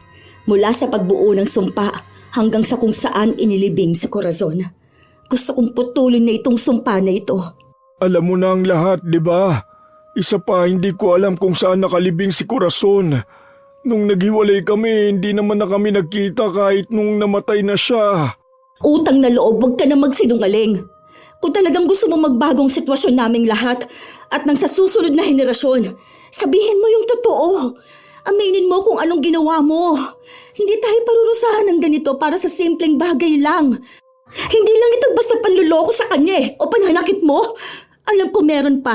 Mula sa pagbuo ng sumpa hanggang sa kung saan inilibing si Corazon. Gusto kong putulin na itong sumpa na ito. Alam mo na ang lahat, di ba? Isa pa, hindi ko alam kung saan nakalibing si Corazon. Nung naghiwalay kami, hindi naman na kami nagkita kahit nung namatay na siya. Utang na loob, huwag ka na magsinungaling. Kung talagang gusto mong magbagong sitwasyon naming lahat at nang sa susunod na henerasyon, sabihin mo yung totoo. Aminin mo kung anong ginawa mo. Hindi tayo parurusahan ng ganito para sa simpleng bagay lang. Hindi lang ito basta panluloko sa kanya o pananakit mo. Alam ko meron pa.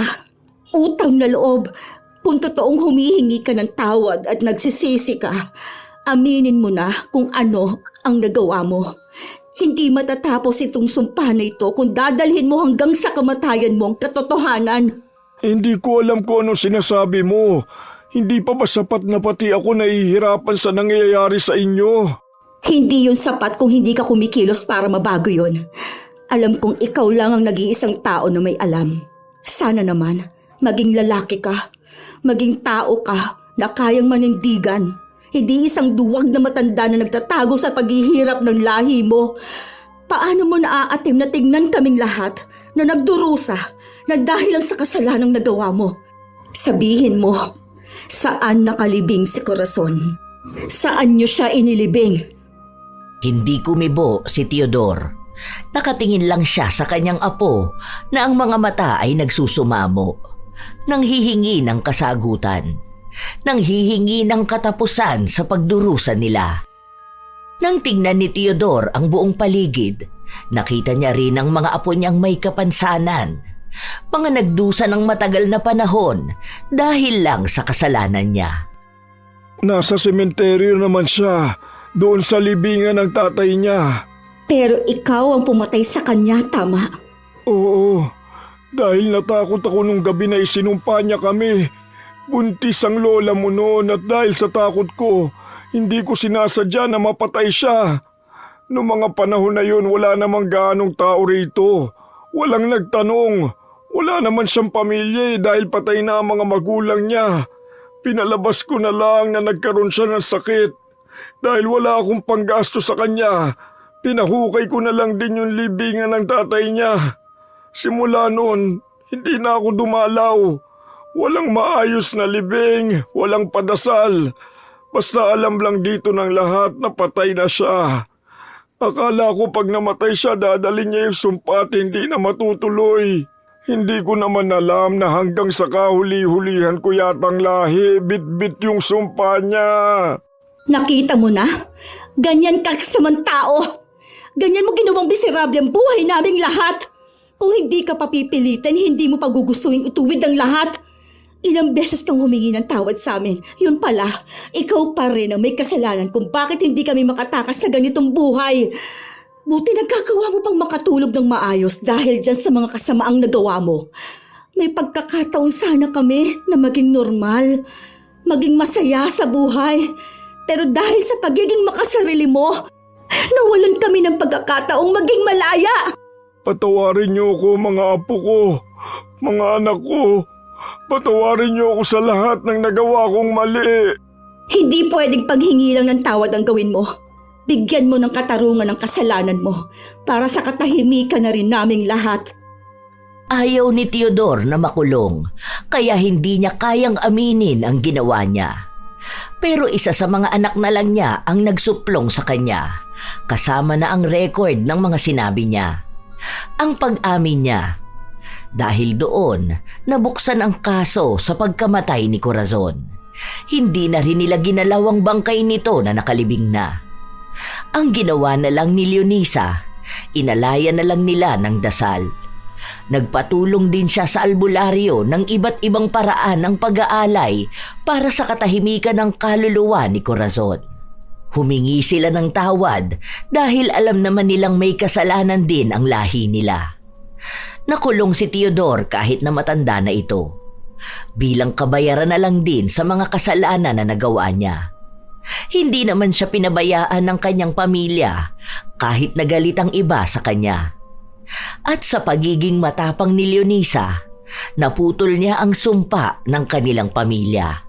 Utang na loob. Kung totoong humihingi ka ng tawad at nagsisisi ka, aminin mo na kung ano ang nagawa mo. Hindi matatapos itong sumpa na ito kung dadalhin mo hanggang sa kamatayan mo ang katotohanan. Hindi ko alam kung anong sinasabi mo. Hindi pa ba sapat na pati ako nahihirapan sa nangyayari sa inyo? Hindi yun sapat kung hindi ka kumikilos para mabago yun. Alam kong ikaw lang ang nag-iisang tao na may alam. Sana naman, maging lalaki ka. Maging tao ka na kayang manindigan. Hindi isang duwag na matanda na nagtatago sa paghihirap ng lahi mo. Paano mo naaatim na tingnan kaming lahat na nagdurusa na dahil lang sa kasalanang nagawa mo? Sabihin mo, saan nakalibing si Corazon? Saan niyo siya inilibing? Hindi kumibo si Teodor. Nakatingin lang siya sa kanyang apo na ang mga mata ay nagsusumamo. Nanghihingi ng kasagutan. Nanghihingi ng katapusan sa pagdurusa nila. Nang tingnan ni Teodor ang buong paligid, nakita niya rin ang mga apo niyang may kapansanan. Mga nagdusa ng matagal na panahon dahil lang sa kasalanan niya. Nasa sementeryo naman siya, doon sa libingan ng tatay niya. Pero ikaw ang pumatay sa kanya, tama? Oo, dahil natakot ako nung gabi na isinumpa niya kami. Buntis ang lola mo noon at dahil sa takot ko, hindi ko sinasadya na mapatay siya. Noong mga panahon na yun, wala namang gaanong tao rito. Walang nagtanong. Wala naman siyang pamilya dahil patay na ang mga magulang niya. Pinalabas ko na lang na nagkaroon siya ng sakit. Dahil wala akong panggasto sa kanya, pinahukay ko na lang din yung libingan ng tatay niya. Simula noon, hindi na ako dumalaw. Walang maayos na libing, walang padasal. Basta alam lang dito ng lahat na patay na siya. Akala ko pag namatay siya, dadalhin niya yung sumpa at hindi na matutuloy. Hindi ko naman alam na hanggang sa kahuli-hulihan ko yatang lahi, bit-bit yung sumpa niya. Nakita mo na? Ganyan ka kasamang tao. Ganyan mo ginawang miserable ang buhay naming lahat. Kung hindi ka papipilitin, hindi mo pagugustuhin ituwid ang lahat. Ilang beses kang humingi ng tawad sa amin. Yun pala, ikaw pa rin ang may kasalanan kung bakit hindi kami makatakas sa ganitong buhay. Buti nagkagawa mo pang makatulog ng maayos dahil dyan sa mga kasamaang nagawa mo. May pagkakataon sana kami na maging normal, maging masaya sa buhay. Pero dahil sa pagiging makasarili mo, nawalan kami ng pagkakataong maging malaya. Patawarin niyo ako mga apo ko, mga anak ko. Patawarin niyo ako sa lahat ng nagawa kong mali. Hindi pwedeng paghingi lang ng tawad ang gawin mo. Bigyan mo ng katarungan ang kasalanan mo para sa katahimikan na rin naming lahat. Ayaw ni Teodor na makulong, kaya hindi niya kayang aminin ang ginawa niya. Pero isa sa mga anak na lang niya ang nagsuplong sa kanya, kasama na ang record ng mga sinabi niya. Ang pag-amin niya. Dahil doon, nabuksan ang kaso sa pagkamatay ni Corazon. Hindi na rin nila ginalaw ang bangkay nito na nakalibing na. Ang ginawa na lang ni Leonisa, inalaya na lang nila ng dasal. Nagpatulong din siya sa albularyo ng iba't ibang paraan ng pag-aalay para sa katahimikan ng kaluluwa ni Corazon. Humingi sila ng tawad dahil alam naman nilang may kasalanan din ang lahi nila. Nakulong si Teodor kahit na matanda na ito. Bilang kabayaran na lang din sa mga kasalanan na nagawa niya. Hindi naman siya pinabayaan ng kanyang pamilya kahit nagalit ang iba sa kanya. At sa pagiging matapang ni Leonisa, naputol niya ang sumpa ng kanilang pamilya.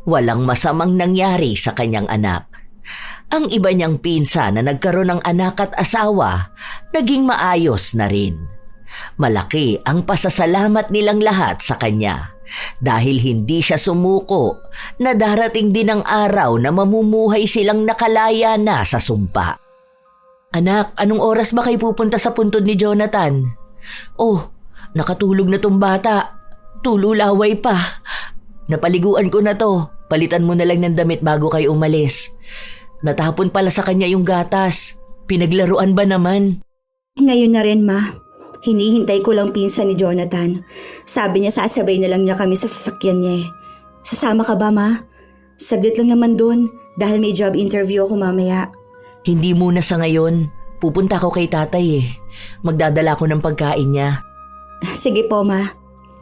Walang masamang nangyari sa kanyang anak. Ang iba niyang pinsan na nagkaroon ng anak at asawa, naging maayos na rin. Malaki ang pasasalamat nilang lahat sa kanya dahil hindi siya sumuko na darating din ang araw na mamumuhay silang nakalaya na sa sumpa. Anak, anong oras ba kayo pupunta sa puntod ni Jonathan? Oh, nakatulog na tong bata. Tululaway pa. Napaliguan ko na to. Palitan mo na lang ng damit bago kayo umalis. Natapon pala sa kanya yung gatas. Pinaglaruan ba naman? Ngayon na rin, Ma. Hinihintay ko lang pinsan ni Jonathan. Sabi niya sasabay na lang niya kami sa sasakyan niya eh. Sasama ka ba, Ma? Saglit lang naman dun dahil may job interview ako mamaya. Hindi muna sa ngayon. Pupunta ko kay tatay eh. Magdadala ko ng pagkain niya. Sige po, Ma.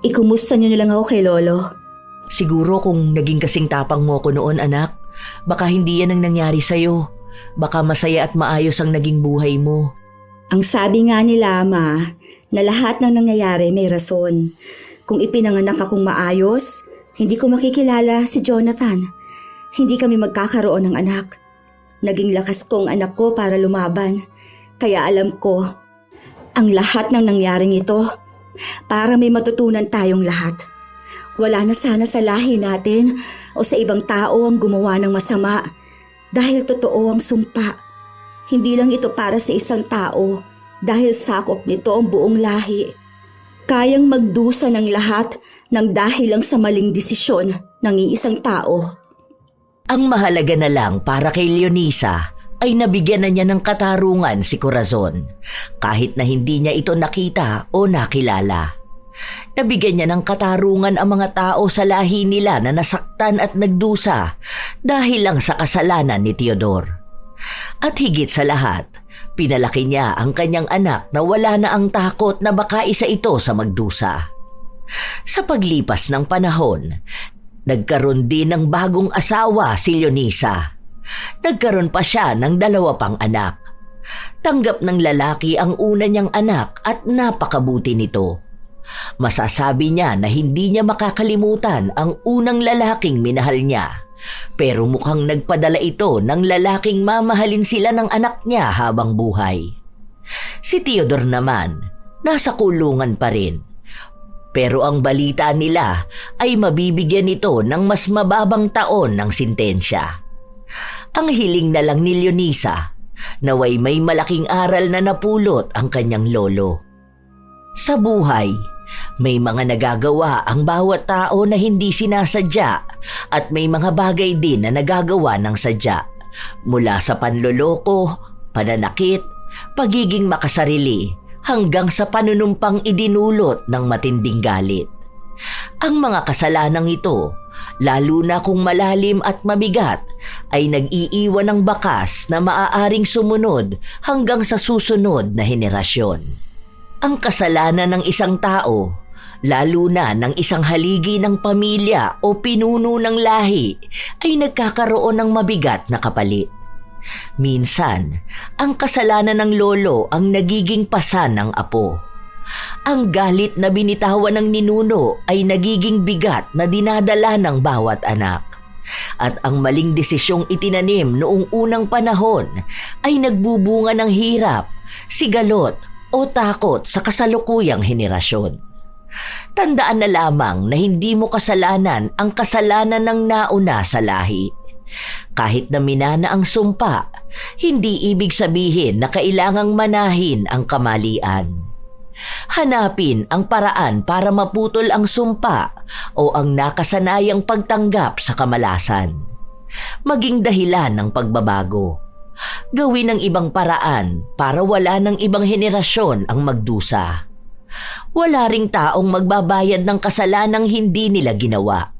Ikumusta niyo na lang ako kay Lolo. Siguro kung naging kasing tapang mo ko noon, anak, baka hindi yan ang nangyari sa'yo. Baka masaya at maayos ang naging buhay mo. Ang sabi nga nila, Ma, na lahat ng nangyayari may rason. Kung ipinanganak akong maayos, hindi ko makikilala si Jonathan. Hindi kami magkakaroon ng anak. Naging lakas ko ang anak ko para lumaban. Kaya alam ko, ang lahat ng nangyaring ito, para may matutunan tayong lahat. Wala na sana sa lahi natin o sa ibang tao ang gumawa ng masama dahil totoo ang sumpa. Hindi lang ito para sa isang tao dahil sakop nito ang buong lahi. Kayang magdusa ng lahat ng dahil lang sa maling desisyon ng iisang tao. Ang mahalaga na lang para kay Leonisa ay nabigyan na niya ng katarungan si Corazon kahit na hindi niya ito nakita o nakilala. Nabigyan niya ng katarungan ang mga tao sa lahi nila na nasaktan at nagdusa dahil lang sa kasalanan ni Teodor. At higit sa lahat, pinalaki niya ang kanyang anak na wala na ang takot na baka isa ito sa magdusa. Sa paglipas ng panahon, nagkaroon din ng bagong asawa si Leonisa. Nagkaroon pa siya ng 2 pang anak. Tanggap ng lalaki ang una niyang anak at napakabuti nito. Masasabi niya na hindi niya makakalimutan ang unang lalaking minahal niya. Pero mukhang nagpadala ito ng lalaking mamahalin sila ng anak niya habang buhay. Si Teodor naman, nasa kulungan pa rin. Pero ang balita nila ay mabibigyan ito ng mas mababang taon ng sintensya. Ang hiling na lang ni Leonisa, naway may malaking aral na napulot ang kanyang lolo. Sa buhay, may mga nagagawa ang bawat tao na hindi sinasadya at may mga bagay din na nagagawa ng sadya. Mula sa panloloko, pananakit, pagiging makasarili, hanggang sa panunumpang idinulot ng matinding galit. Ang mga kasalanang ito, lalo na kung malalim at mabigat, ay nag-iiwan ng bakas na maaaring sumunod hanggang sa susunod na henerasyon. Ang kasalanan ng isang tao, lalo na ng isang haligi ng pamilya o pinuno ng lahi, ay nagkakaroon ng mabigat na kapalit. Minsan, ang kasalanan ng lolo ang nagiging pasan ng apo. Ang galit na binitawan ng ninuno ay nagiging bigat na dinadala ng bawat anak. At ang maling desisyong itinanim noong unang panahon ay nagbubunga ng hirap, sigalot, o takot sa kasalukuyang henerasyon. Tandaan na lamang na hindi mo kasalanan ang kasalanan ng nauna sa lahi. Kahit na minana ang sumpa, hindi ibig sabihin na kailangang manahin ang kamalian. Hanapin ang paraan para maputol ang sumpa o ang nakasanayang pagtanggap sa kamalasan. Maging dahilan ng pagbabago. Gawin ang ibang paraan para wala ng ibang henerasyon ang magdusa. Wala ring taong magbabayad ng kasalanang hindi nila ginawa.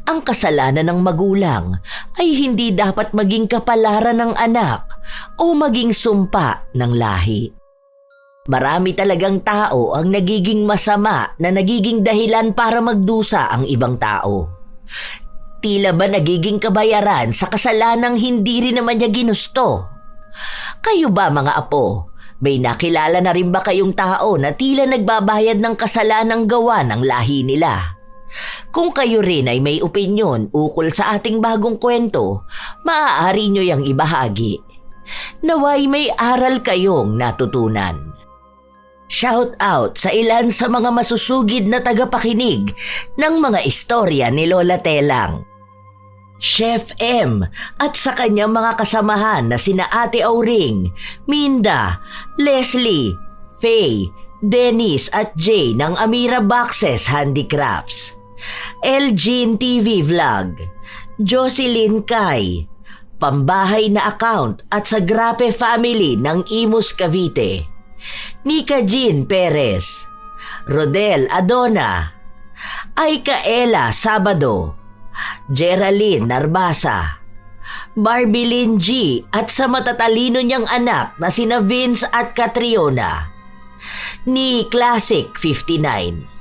Ang kasalanan ng magulang ay hindi dapat maging kapalaran ng anak o maging sumpa ng lahi. Marami talagang tao ang nagiging masama na nagiging dahilan para magdusa ang ibang tao. Tila ba nagiging kabayaran sa kasalanang hindi rin naman niya ginusto? Kayo ba mga apo, May nakilala na rin ba kayong tao na tila nagbabayad ng kasalanang gawa ng lahi nila? Kung kayo rin ay may opinyon ukol sa ating bagong kwento, maaari nyo yang ibahagi. Naway may aral kayong natutunan. Shout out sa ilan sa mga masusugid na tagapakinig ng mga istorya ni Lola Telang. Chef M at sa kanyang mga kasamahan na sina Ate Auring, Minda, Leslie, Faye, Dennis at Jay ng Amira Boxes Handicrafts. Elgin TV Vlog, Jocelyn Kai, Pambahay na Account at sa Grape Family ng Imus Cavite, Nika Jean Perez, Rodel Adona, Aikaela Sabado, Geraldine Narbasa, Barbilin G at sa matatalino niyang anak na sina Vince at Catriona, ni Classic 59,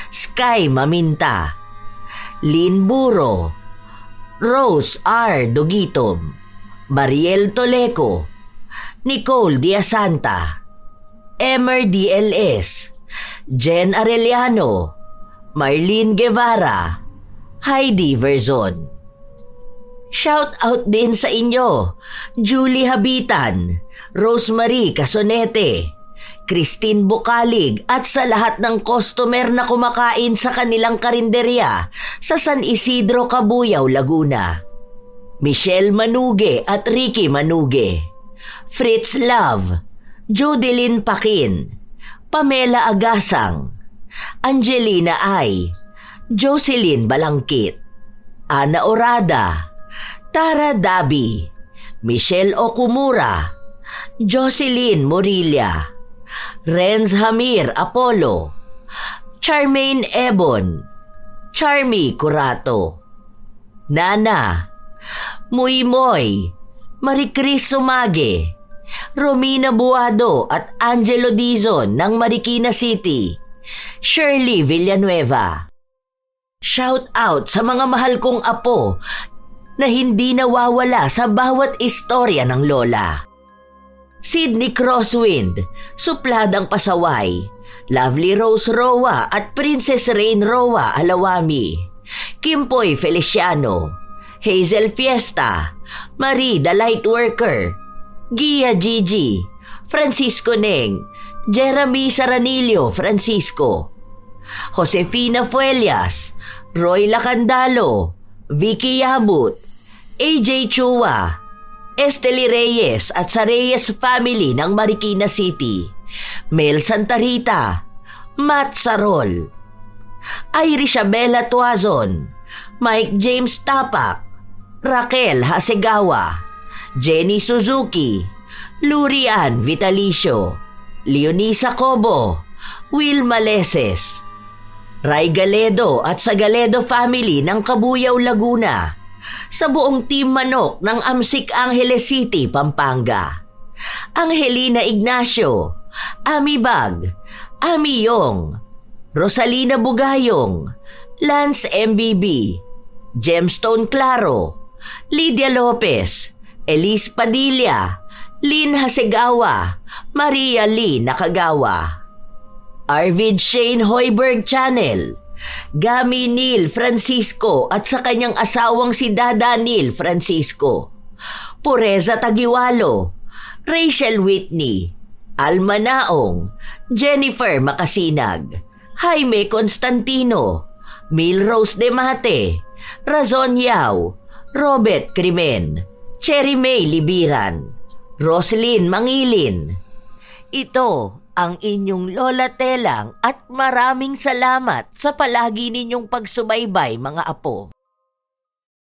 Sky Maminta, Lynn Buro, Rose R. Dugitom, Mariel Toleco, Nicole Diasanta, Emer DLS, Jen Arellano, Marlene Guevara, Heidi Verzon. Shout out din sa inyo, Julie Habitan, Rosemary Casonete, Christine Bukalig at sa lahat ng customer na kumakain sa kanilang karinderya sa San Isidro, Cabuyao, Laguna. Michelle Manuge at Ricky Manuge, Fritz Love, Jodeline Pakin, Pamela Agasang, Angelina Ay, Jocelyn Balangkit, Ana Orada, Tara Dabi, Michelle Okumura, Jocelyn Morilla, Renz Hamir Apollo, Charmaine Ebon, Charmy Curato, Nana, Muy Moy, Maricris Sumage, Romina Buado at Angelo Dizon ng Marikina City, Shirley Villanueva. Shout out sa mga mahal kong apo na hindi nawawala sa bawat istorya ng lola. Sydney Crosswind, Supladang Pasaway, Lovely Rose Roa at Princess Rain Roa Alawami, Kimpoy Feliciano, Hazel Fiesta, Marie the Lightworker, Gia Gigi, Francisco Neng, Jeremy Saranillo Francisco, Josefina Fuelias, Roy Lacandalo, Vicky Yabut, AJ Chua, Esteli Reyes at sa Reyes family ng Marikina City, Mel Santarita, Matt Sarol, Irisabella Tuazon, Mike James Tapak, Raquel Hasegawa, Jenny Suzuki, Lurian Vitalicio, Leonisa Cobo, Will Maleses, Ray Galedo at sa Galedo family ng Cabuyao, Laguna, sa buong Team Manok ng Amsik Angeles City, Pampanga, Angelina Ignacio, Ami Bag, Ami Yong, Rosalina Bugayong, Lance MBB, Gemstone Claro, Lydia Lopez, Elise Padilla, Lynn Hasegawa, Maria Lee Nakagawa, Arvid Shane Hoiberg Channel, Gami Neil Francisco at sa kanyang asawang si Dada Neil Francisco, Pureza Tagiwalo, Rachel Whitney, Alma Naong, Jennifer Makasinag, Jaime Constantino, Milrose Demate, Razon Yao, Robert Crimen, Cherry May Libiran, Roslyn Mangilin. Ito ang inyong Lola Telang at maraming salamat sa palagi ninyong pagsubaybay, mga apo.